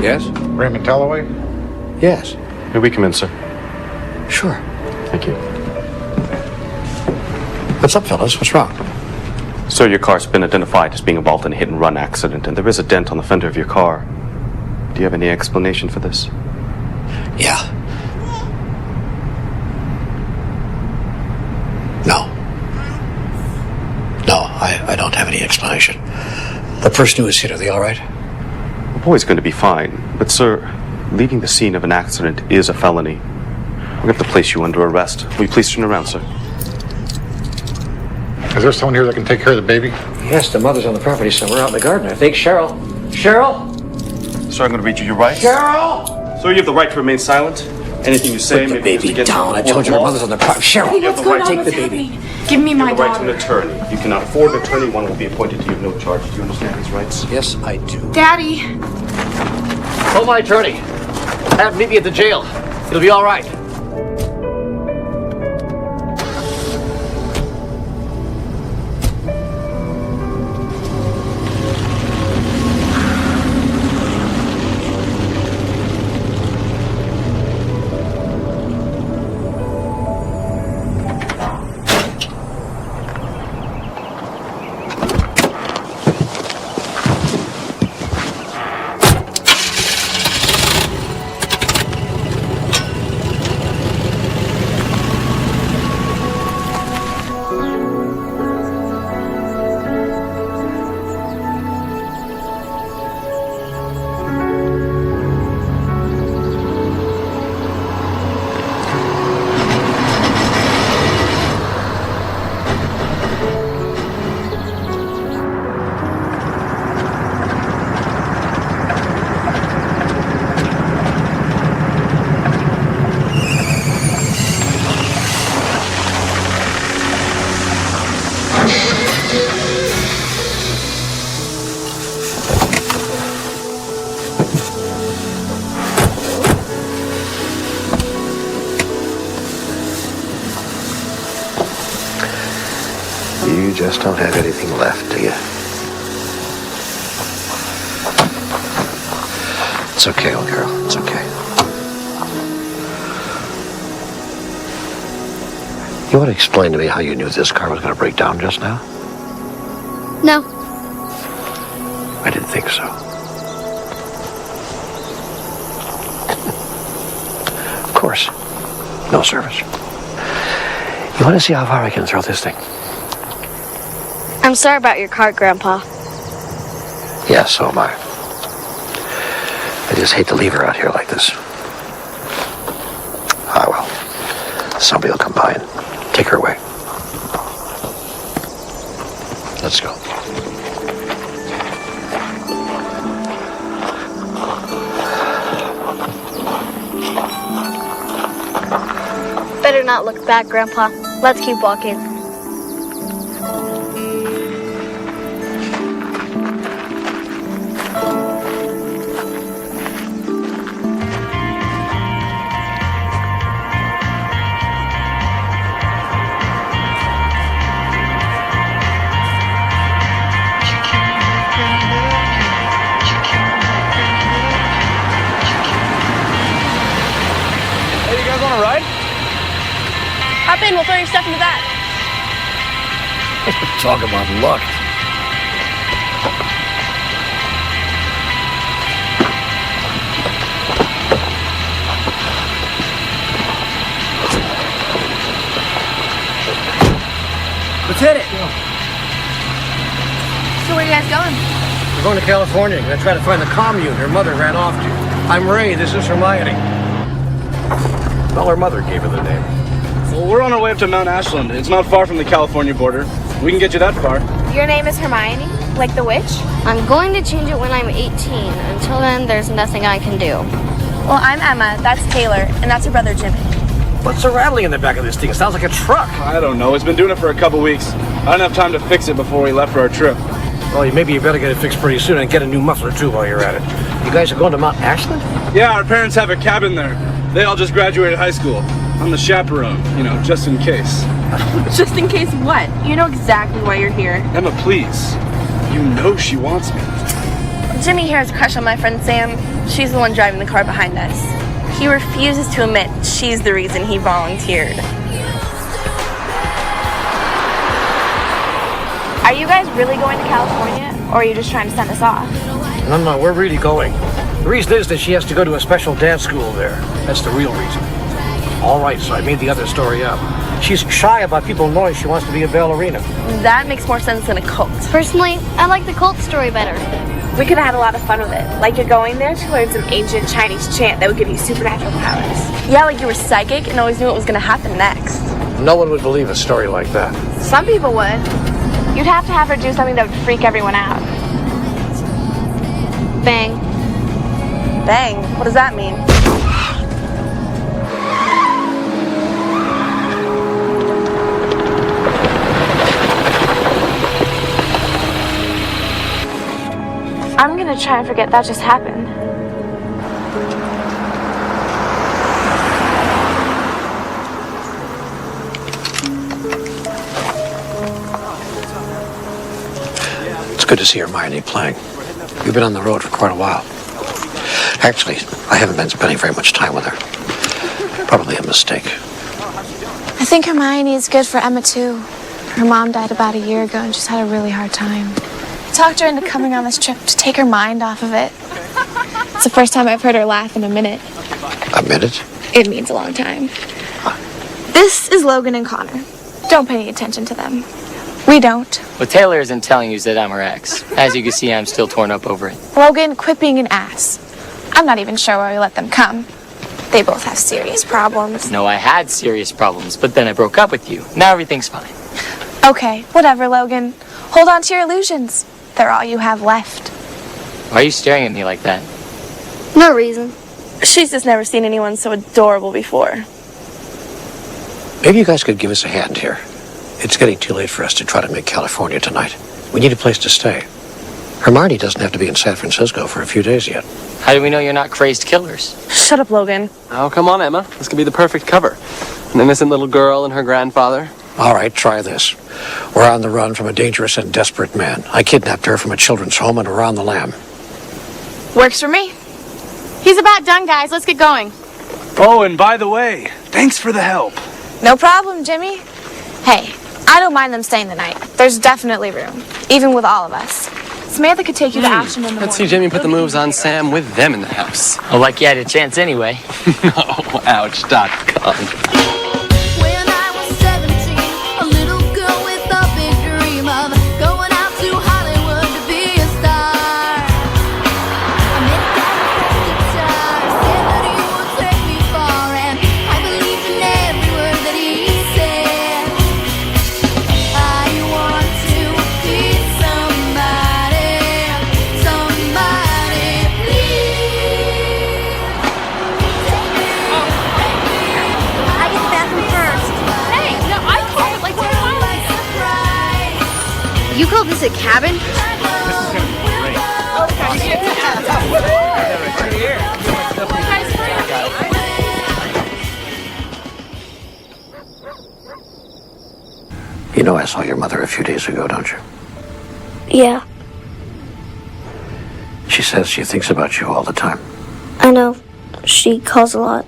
Yes? Raymond Talloway? Yes. May we come in, sir? Sure. Thank you. What's up, fellas? What's wrong? Sir, your car's been identified as being involved in a hit-and-run accident, and there is a dent on the fender of your car. Do you have any explanation for this? Yeah. No, I don't have any explanation. The person who was hit, are they all right? The boy's going to be fine, but sir, leaving the scene of an accident is a felony. We're going to have to place you under arrest. Will you please turn around, sir? Is there someone here that can take care of the baby? Yes, the mother's on the property somewhere out in the garden, I think. Cheryl? Cheryl? Sir, I'm going to read you your rights. Cheryl! Sir, you have the right to remain silent. Anything you say Put the may be baby against down. I the told you her law. mother's on the property. Cheryl, You have the right to take the baby. Give me You my have the right to daughter. an attorney. You cannot afford an attorney. One will be appointed to you of no charge. Do you understand these rights? Yes, I do. Daddy! Call my attorney. Have him meet me at the jail. It'll be all right. just don't have anything left, do you? It's okay, old girl. It's okay. You want to explain to me how you knew this car was going to break down just now? No. I didn't think so. Of course. No service. You want to see how far I can throw this thing? I'm sorry about your car, Grandpa. Yeah, so am I. I just hate to leave her out here like this. Ah, well. Somebody will come by and take her away. Let's go. Better not look back, Grandpa. Let's keep walking. Hey, you guys want a ride? Hop in, we'll throw your stuff in the back. Talk about luck. Let's hit it. So where are you guys going? We're going to California. We're going to try to find the commune her mother ran off to. I'm Ray. This is Hermione. Well, her mother gave her the name. Well, we're on our way up to Mount Ashland. It's not far from the California border. We can get you that far. Your name is Hermione? Like the witch? I'm going to change it when I'm 18. Until then, there's nothing I can do. Well, I'm Emma. That's Taylor. And that's her brother, Jimmy. What's the rattling in the back of this thing? It sounds like a truck. I don't know. It's been doing it for a couple weeks. I didn't have time to fix it before we left for our trip. Well, maybe you better get it fixed pretty soon and get a new muffler, too, while you're at it. You guys are going to Mount Ashland? Yeah, our parents have a cabin there. They all just graduated high school. I'm the chaperone, you know, just in case. Just in case what? You know exactly why you're here. Emma, please. You know she wants me. Jimmy here has a crush on my friend Sam. She's the one driving the car behind us. He refuses to admit she's the reason he volunteered. Are you guys really going to California, or are you just trying to send us off? No, we're really going. The reason is that she has to go to a special dance school there. That's the real reason. All right, so I made the other story up. She's shy about people knowing she wants to be a ballerina. That makes more sense than a cult. Personally, I like the cult story better. We could have had a lot of fun with it. Like you're going there to learn some ancient Chinese chant that would give you supernatural powers. Yeah, like you were psychic and always knew what was going to happen next. No one would believe a story like that. Some people would. You'd have to have her do something that would freak everyone out. Bang. Bang? What does that mean? I'm gonna try and forget that just happened. It's good to see Hermione playing. You've been on the road for quite a while. Actually, I haven't been spending very much time with her. Probably a mistake. I think Hermione is good for Emma, too. Her mom died about a year ago and she's had a really hard time. I talked her into coming on this trip to take her mind off of it. It's the first time I've heard her laugh in a minute. A minute? It means a long time. This is Logan and Connor. Don't pay any attention to them. We don't. What Taylor isn't telling you is that I'm her ex. As you can see, I'm still torn up over it. Logan, quit being an ass. I'm not even sure why we let them come. They both have serious problems. No, I had serious problems, but then I broke up with you. Now everything's fine. Okay, whatever, Logan. Hold on to your illusions. They're all you have left. Why are you staring at me like that? No reason. She's just never seen anyone so adorable before. Maybe you guys could give us a hand here. It's getting too late for us to try to make California tonight. We need a place to stay. Hermione doesn't have to be in San Francisco for a few days yet. How do we know you're not crazed killers? Shut up, Logan. Oh, come on, Emma. This could be the perfect cover. An innocent little girl and her grandfather. All right, try this. We're on the run from a dangerous and desperate man. I kidnapped her from a children's home and we're on the lam. Works for me. He's about done, guys. Let's get going. Oh, and by the way, thanks for the help. No problem, Jimmy. Hey, I don't mind them staying the night. There's definitely room, even with all of us. Samantha could take you to action in the Let's see morning. Jimmy put the moves on Sam with them in the house. Oh, like you had a chance anyway. Oh, ouch.com. You call this a cabin? You know I saw your mother a few days ago, don't you? Yeah, She says she thinks about you all the time. I know. She calls a lot.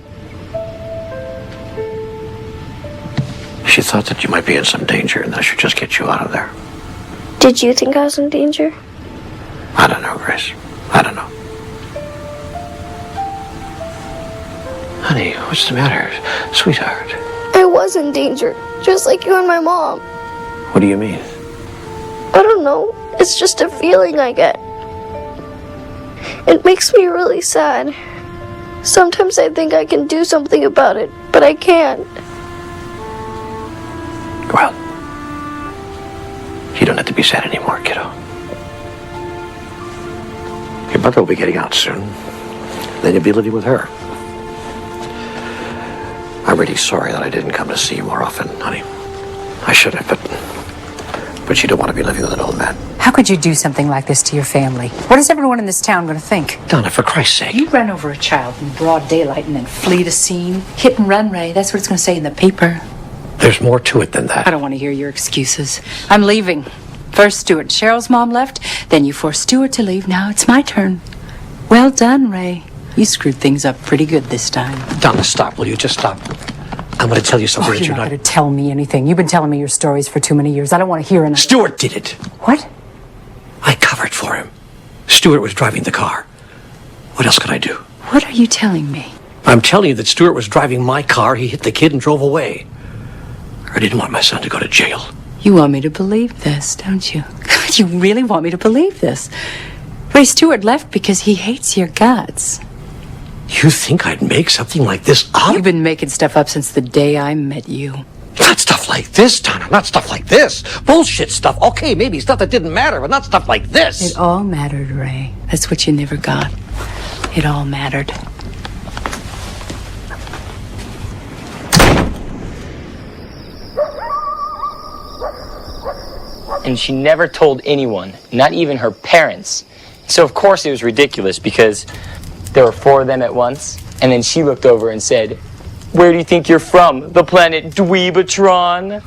She thought that you might be in some danger and I should just get you out of there. Did you think I was in danger? I don't know, Grace. I don't know. Honey, what's the matter? Sweetheart. I was in danger, just like you and my mom. What do you mean? I don't know. It's just a feeling I get. It makes me really sad. Sometimes I think I can do something about it, but I can't. Well, you don't have to be sad anymore, kiddo. Your mother will be getting out soon. Then you'll be living with her. I'm really sorry that I didn't come to see you more often, honey. I should have, but you don't want to be living with an old man. How could you do something like this to your family? What is everyone in this town going to think? Donna, for Christ's sake. You run over a child in broad daylight and then flee the scene. Hit and run, Ray. That's what it's going to say in the paper. There's more to it than that. I don't want to hear your excuses. I'm leaving. First Stuart. Cheryl's mom left, then you forced Stuart to leave. Now it's my turn. Well done, Ray. You screwed things up pretty good this time. Donna, stop. Will you just stop? I'm going to tell you something that You're not going to tell me anything. You've been telling me your stories for too many years. I don't want to hear another. Stuart did it. What? I covered for him. Stuart was driving the car. What else could I do? What are you telling me? I'm telling you that Stuart was driving my car, he hit the kid and drove away. I didn't want my son to go to jail. You want me to believe this, don't you? You really want me to believe this? Ray Stewart left because he hates your guts. You think I'd make something like this up? You've been making stuff up since the day I met you. Not stuff like this, Donna. Not stuff like this. Bullshit stuff. Okay, maybe stuff that didn't matter, but not stuff like this. It all mattered, Ray. That's what you never got. It all mattered. And she never told anyone, not even her parents. So of course it was ridiculous because there were 4 of them at once. And then she looked over and said, "Where do you think you're from? The planet Dweebatron?"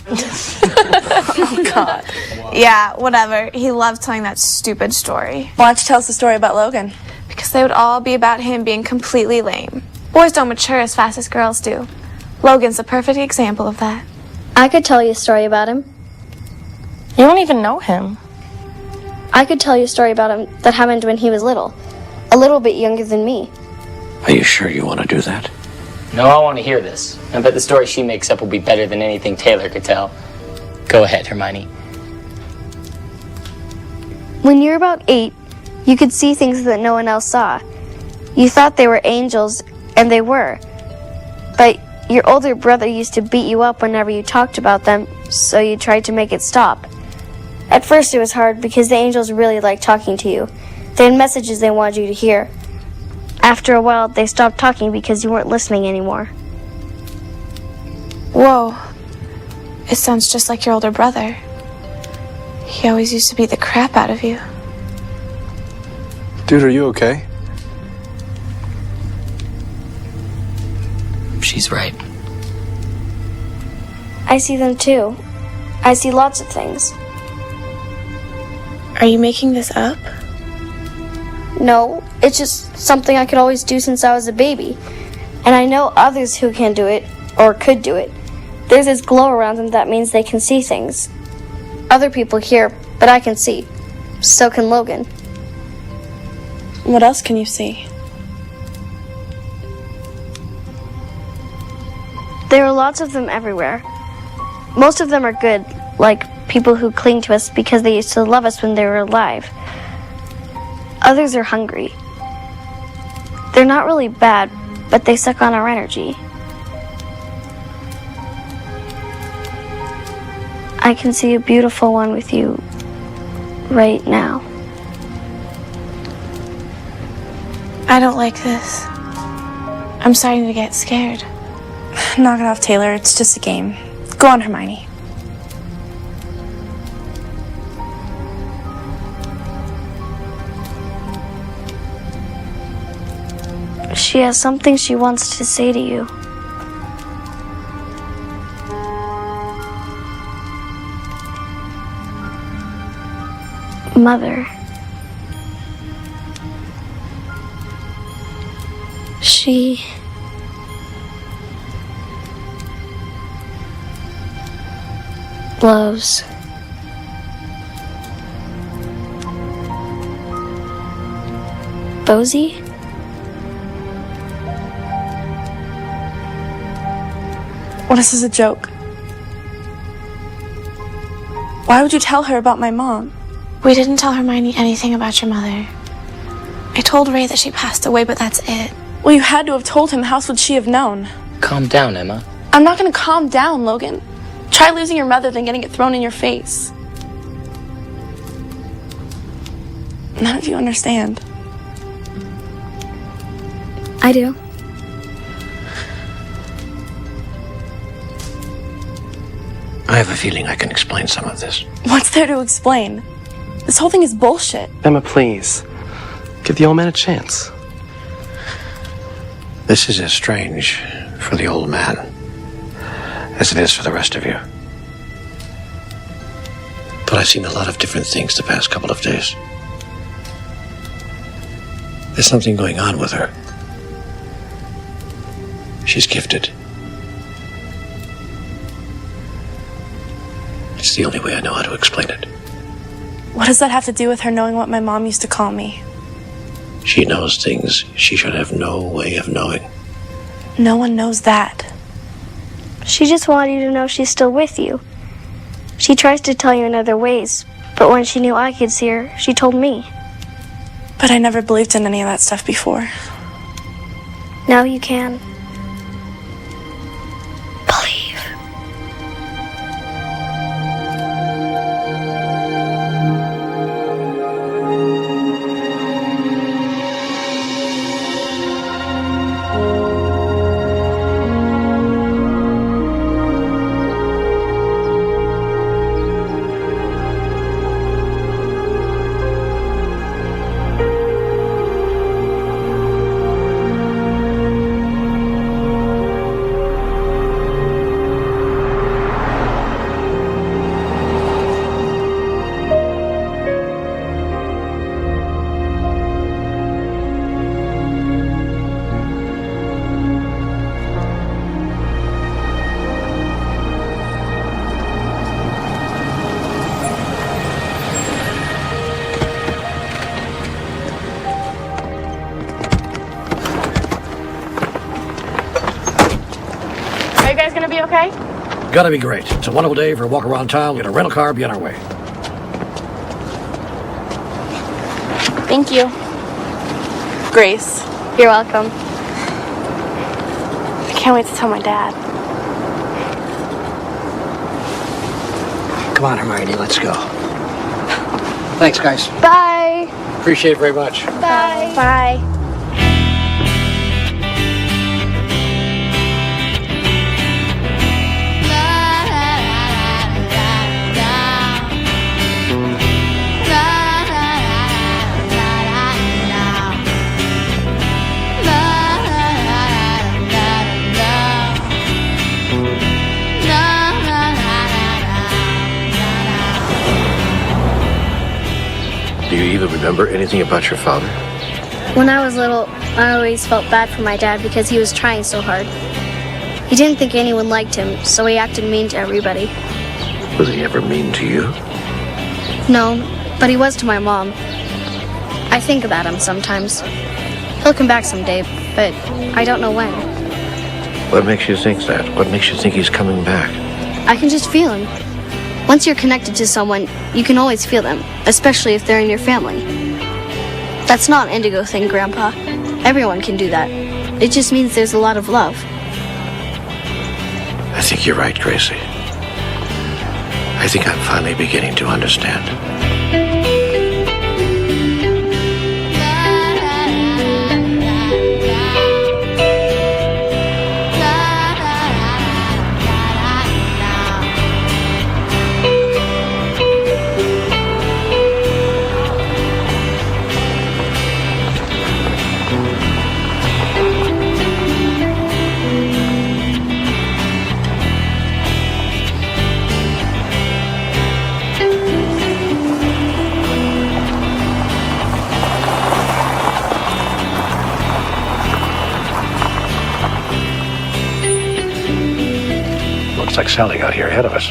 Oh, God. Yeah, whatever. He loved telling that stupid story. Why don't you tell us the story about Logan? Because they would all be about him being completely lame. Boys don't mature as fast as girls do. Logan's a perfect example of that. I could tell you a story about him. You don't even know him. I could tell you a story about him that happened when he was little. A little bit younger than me. Are you sure you want to do that? No, I want to hear this. I bet the story she makes up will be better than anything Taylor could tell. Go ahead, Hermione. When you were about 8, you could see things that no one else saw. You thought they were angels, and they were. But your older brother used to beat you up whenever you talked about them, so you tried to make it stop. At first it was hard because the angels really liked talking to you. They had messages they wanted you to hear. After a while, they stopped talking because you weren't listening anymore. Whoa. It sounds just like your older brother. He always used to beat the crap out of you. Dude, are you okay? She's right. I see them too. I see lots of things. Are you making this up? No, it's just something I could always do since I was a baby. And I know others who can do it, or could do it. There's this glow around them that means they can see things. Other people hear, but I can see. So can Logan. What else can you see? There are lots of them everywhere. Most of them are good, like people who cling to us because they used to love us when they were alive. Others are hungry. They're not really bad, but they suck on our energy. I can see a beautiful one with you right now. I don't like this. I'm starting to get scared. Knock it off, Taylor. It's just a game. Go on, Hermione. She has something she wants to say to you. Mother. She loves Bosie? Well, this is a joke. Why would you tell her about my mom? We didn't tell Hermione anything about your mother. I told Ray that she passed away, but that's it. Well, you had to have told him. How else would she have known? Calm down, Emma. I'm not gonna calm down, Logan. Try losing your mother than getting it thrown in your face. None of you understand. I do. I have a feeling I can explain some of this. What's there to explain? This whole thing is bullshit. Emma, please. Give the old man a chance. This is as strange for the old man as it is for the rest of you. But I've seen a lot of different things the past couple of days. There's something going on with her. She's gifted. It's the only way I know how to explain it. What does that have to do with her knowing what my mom used to call me? She knows things she should have no way of knowing. No one knows that. She just wanted you to know she's still with you. She tries to tell you in other ways, but when she knew I could see her, she told me. But I never believed in any of that stuff before. Now you can. Believe. Okay? Gotta be great. It's a wonderful day for a walk around town, get a rental car, be on our way. Thank you. Grace. You're welcome. I can't wait to tell my dad. Come on, Hermione, let's go. Thanks, guys. Bye. Appreciate it very much. Bye. Bye. remember anything about your father? When I was little, I always felt bad for my dad because he was trying so hard. He didn't think anyone liked him, so he acted mean to everybody. Was he ever mean to you? No, but he was to my mom. I think about him sometimes. He'll come back someday, but I don't know when. What makes you think that? What makes you think he's coming back? I can just feel him. Once you're connected to someone, you can always feel them, especially if they're in your family. That's not an Indigo thing, Grandpa. Everyone can do that. It just means there's a lot of love. I think you're right, Gracie. I think I'm finally beginning to understand. Looks like Sally got here ahead of us.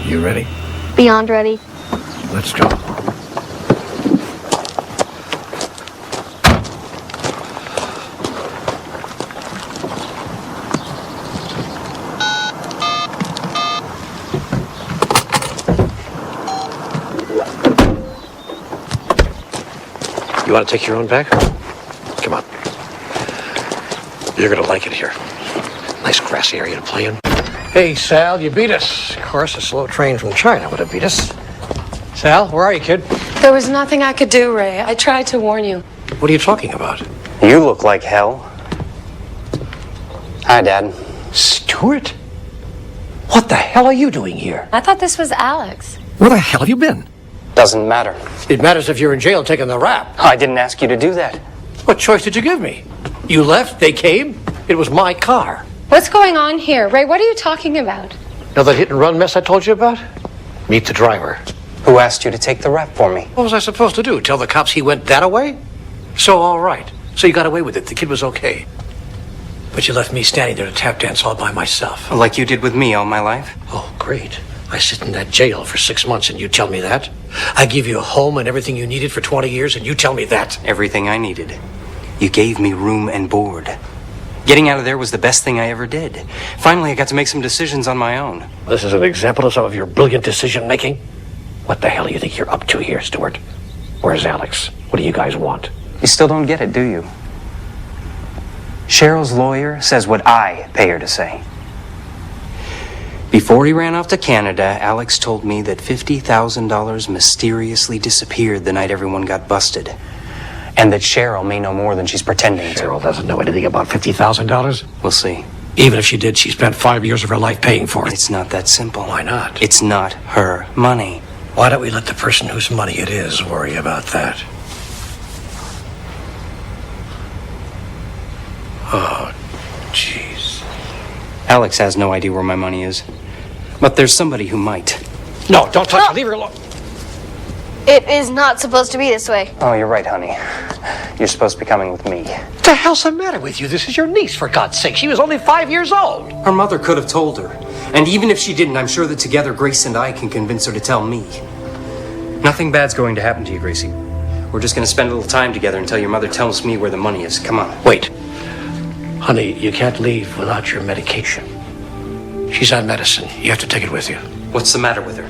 You ready? Beyond ready. Let's go. You want to take your own bag? Come on. You're going to like it here. Nice grassy area to play in. Hey, Sal, you beat us. Of course, a slow train from China would have beat us. Sal, where are you, kid? There was nothing I could do, Ray. I tried to warn you. What are you talking about? You look like hell. Hi, Dad. Stuart? What the hell are you doing here? I thought this was Alex. Where the hell have you been? Doesn't matter. It matters if you're in jail taking the rap. I didn't ask you to do that. What choice did you give me? You left, they came, it was my car. What's going on here? Ray, what are you talking about? Know that hit and run mess I told you about? Meet the driver. Who asked you to take the rap for me? What was I supposed to do? Tell the cops he went that away? So, all right. So you got away with it. The kid was okay. But you left me standing there to tap dance all by myself. Like you did with me all my life? Oh, great. I sit in that jail for 6 months and you tell me that? I give you a home and everything you needed for 20 years and you tell me that? Everything I needed. You gave me room and board. Getting out of there was the best thing I ever did. Finally, I got to make some decisions on my own. This is an example of some of your brilliant decision-making? What the hell do you think you're up to here, Stuart? Where's Alex? What do you guys want? You still don't get it, do you? Cheryl's lawyer says what I pay her to say. Before he ran off to Canada, Alex told me that $50,000 mysteriously disappeared the night everyone got busted. And that Cheryl may know more than she's pretending to. Cheryl doesn't know anything about $50,000. We'll see. Even if she did, she spent 5 years of her life paying for it. It's not that simple. Why not? It's not her money. Why don't we let the person whose money it is worry about that? Oh, jeez. Alex has no idea where my money is. But there's somebody who might. No, don't touch her. Leave her alone. It is not supposed to be this way. Oh, you're right, honey. You're supposed to be coming with me. What the hell's the matter with you? This is your niece, for God's sake. She was only 5 years old. Her mother could have told her. And even if she didn't, I'm sure that together Grace and I can convince her to tell me. Nothing bad's going to happen to you, Gracie. We're just going to spend a little time together until your mother tells me where the money is. Come on. Wait. Honey, you can't leave without your medication. She's on medicine. You have to take it with you. What's the matter with her?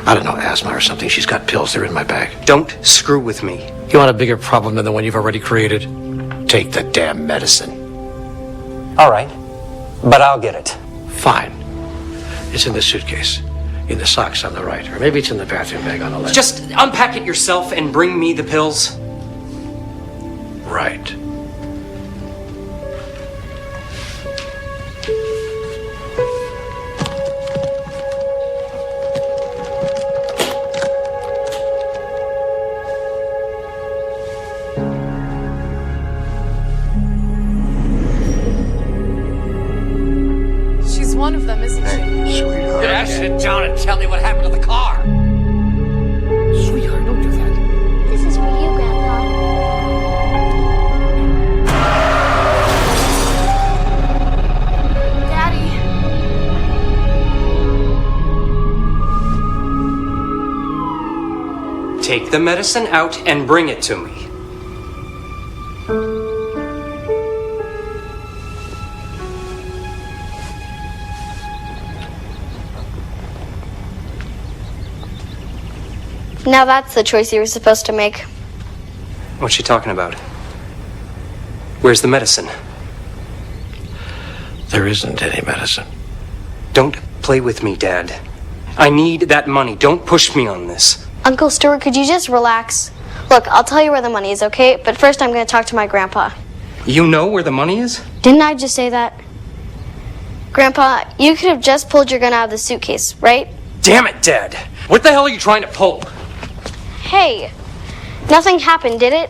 I don't know, asthma or something. She's got pills. They're in my bag. Don't screw with me. You want a bigger problem than the one you've already created? Take the damn medicine. All right. But I'll get it. Fine. It's in the suitcase. In the socks on the right. Or maybe it's in the bathroom bag on the left. Just unpack it yourself and bring me the pills. Right. One of them, isn't she? Sweetheart. Yeah, sit down and tell me what happened to the car. Sweetheart, don't do that. This is take the medicine out and bring it to me. Now that's the choice you were supposed to make. What's she talking about? Where's the medicine? There isn't any medicine. Don't play with me, Dad. I need that money. Don't push me on this. Uncle Stuart, could you just relax? Look, I'll tell you where the money is, okay? But first I'm going to talk to my grandpa. You know where the money is? Didn't I just say that? Grandpa, you could have just pulled your gun out of the suitcase, right? Damn it, Dad! What the hell are you trying to pull? Hey, nothing happened, did it?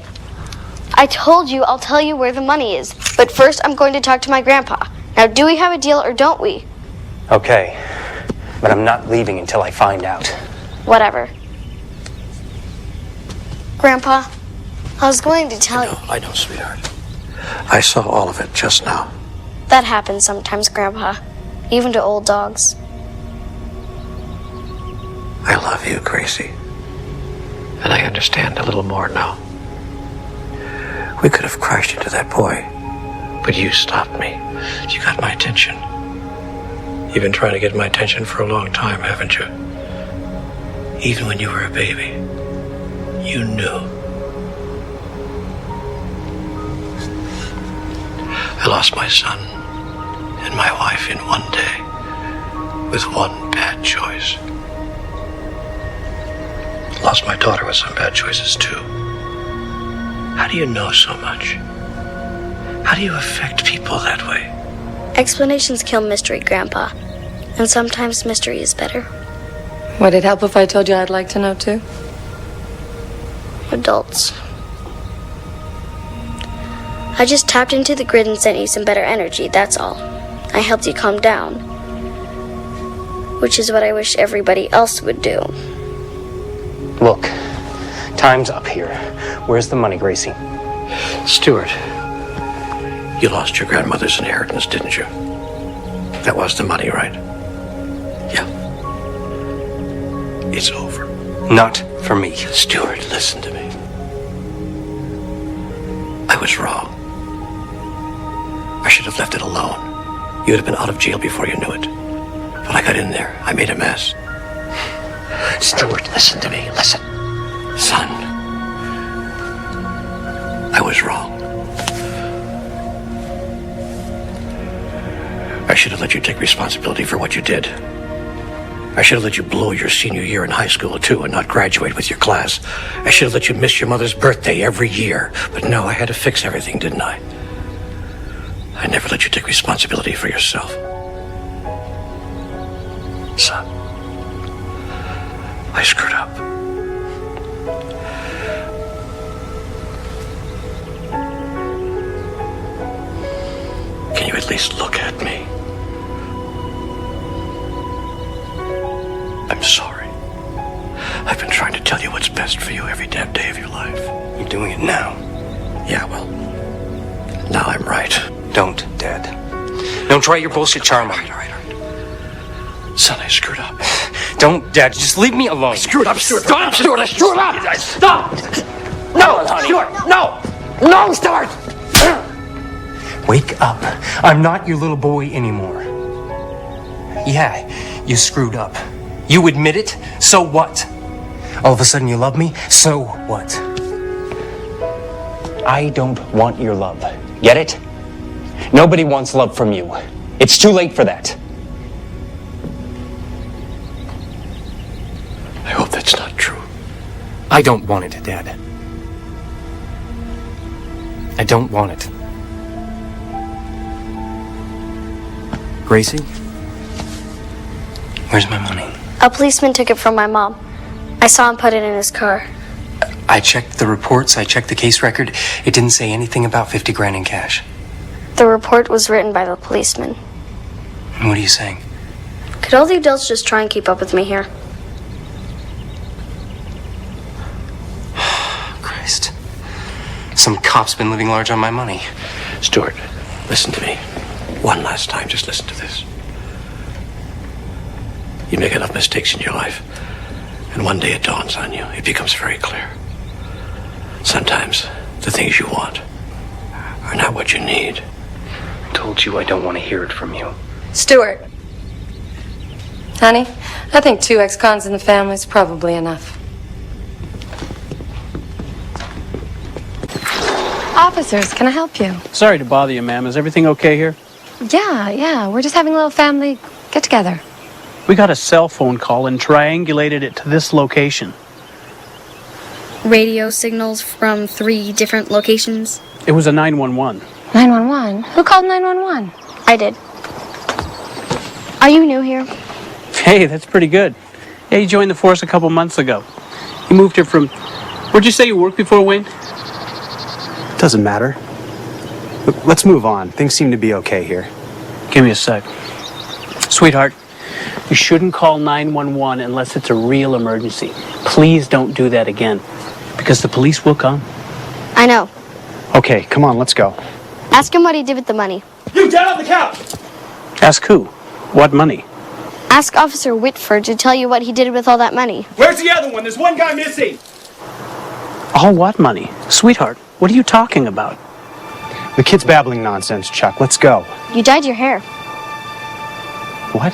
I told you I'll tell you where the money is. But first I'm going to talk to my grandpa. Now, do we have a deal or don't we? Okay, but I'm not leaving until I find out. Whatever. Grandpa, I was going to tell you. I know, sweetheart. I saw all of it just now. That happens sometimes, Grandpa. Even to old dogs. I love you, Gracie. And I understand a little more now. We could have crashed into that boy, but you stopped me. You got my attention. You've been trying to get my attention for a long time, haven't you? Even when you were a baby, you knew. I lost my son and my wife in one day with one bad choice. Lost my daughter with some bad choices too. How do you know so much? How do you affect people that way? Explanations kill mystery, Grandpa. And sometimes mystery is better. Would it help if I told you I'd like to know too? Adults. I just tapped into the grid and sent you some better energy, that's all. I helped you calm down. Which is what I wish everybody else would do. Look, time's up here. Where's the money, Gracie? Stuart, you lost your grandmother's inheritance, didn't you? That was the money, right? Yeah. It's over. Not for me. Stuart, listen to me. I was wrong. I should have left it alone. You would have been out of jail before you knew it. But I got in there. I made a mess. Stuart, listen to me. Listen. Son, I was wrong. I should have let you take responsibility for what you did. I should have let you blow your senior year in high school, too, and not graduate with your class. I should have let you miss your mother's birthday every year. But no, I had to fix everything, didn't I? I never let you take responsibility for yourself. Son, I screwed up. Can you at least look at me? I'm sorry. I've been trying to tell you what's best for you every damn day of your life. You're doing it now. Yeah, well, now I'm right. Don't, Dad. Don't try your bullshit charm on me. All right. Son, I screwed up. Don't, Dad. Just leave me alone. I screwed up, Stuart. Stop, Stuart, I screwed up. Stop. No, Stuart. No. No, Stuart. Wake up. I'm not your little boy anymore. Yeah, you screwed up. You admit it? So what? All of a sudden you love me? So what? I don't want your love. Get it? Nobody wants love from you. It's too late for that. I hope that's not true. I don't want it, Dad. I don't want it. Gracie? Where's my money? A policeman took it from my mom. I saw him put it in his car. I checked the reports, I checked the case record. It didn't say anything about 50 grand in cash. The report was written by the policeman. What are you saying? Could all the adults just try and keep up with me here? Christ. Some cop's been living large on my money. Stuart, listen to me. One last time, just listen to this. You make enough mistakes in your life. And one day it dawns on you. It becomes very clear. Sometimes the things you want are not what you need. I told you I don't want to hear it from you. Stuart. Honey, I think 2 ex-cons in the family is probably enough. Officers, can I help you? Sorry to bother you, ma'am. Is everything okay here? Yeah. We're just having a little family get-together. We got a cell phone call and triangulated it to this location. Radio signals from 3 different locations. It was a 911. 911? Who called 911? I did. Are you new here? Hey, that's pretty good. Yeah, you joined the force a couple months ago. You moved here from... Where'd you say you worked before, Wayne? Doesn't matter. Look, let's move on. Things seem to be okay here. Give me a sec. Sweetheart, you shouldn't call 911 unless it's a real emergency. Please don't do that again, because the police will come. I know. Okay, come on, let's go. Ask him what he did with the money. You down on the couch! Ask who? What money? Ask Officer Whitford to tell you what he did with all that money. Where's the other one? There's one guy missing. All what money? Sweetheart, what are you talking about? The kid's babbling nonsense, Chuck. Let's go. You dyed your hair. What?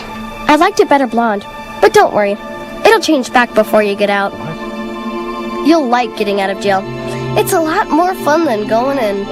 I liked it better blonde, but don't worry. It'll change back before you get out. What? You'll like getting out of jail. It's a lot more fun than going in.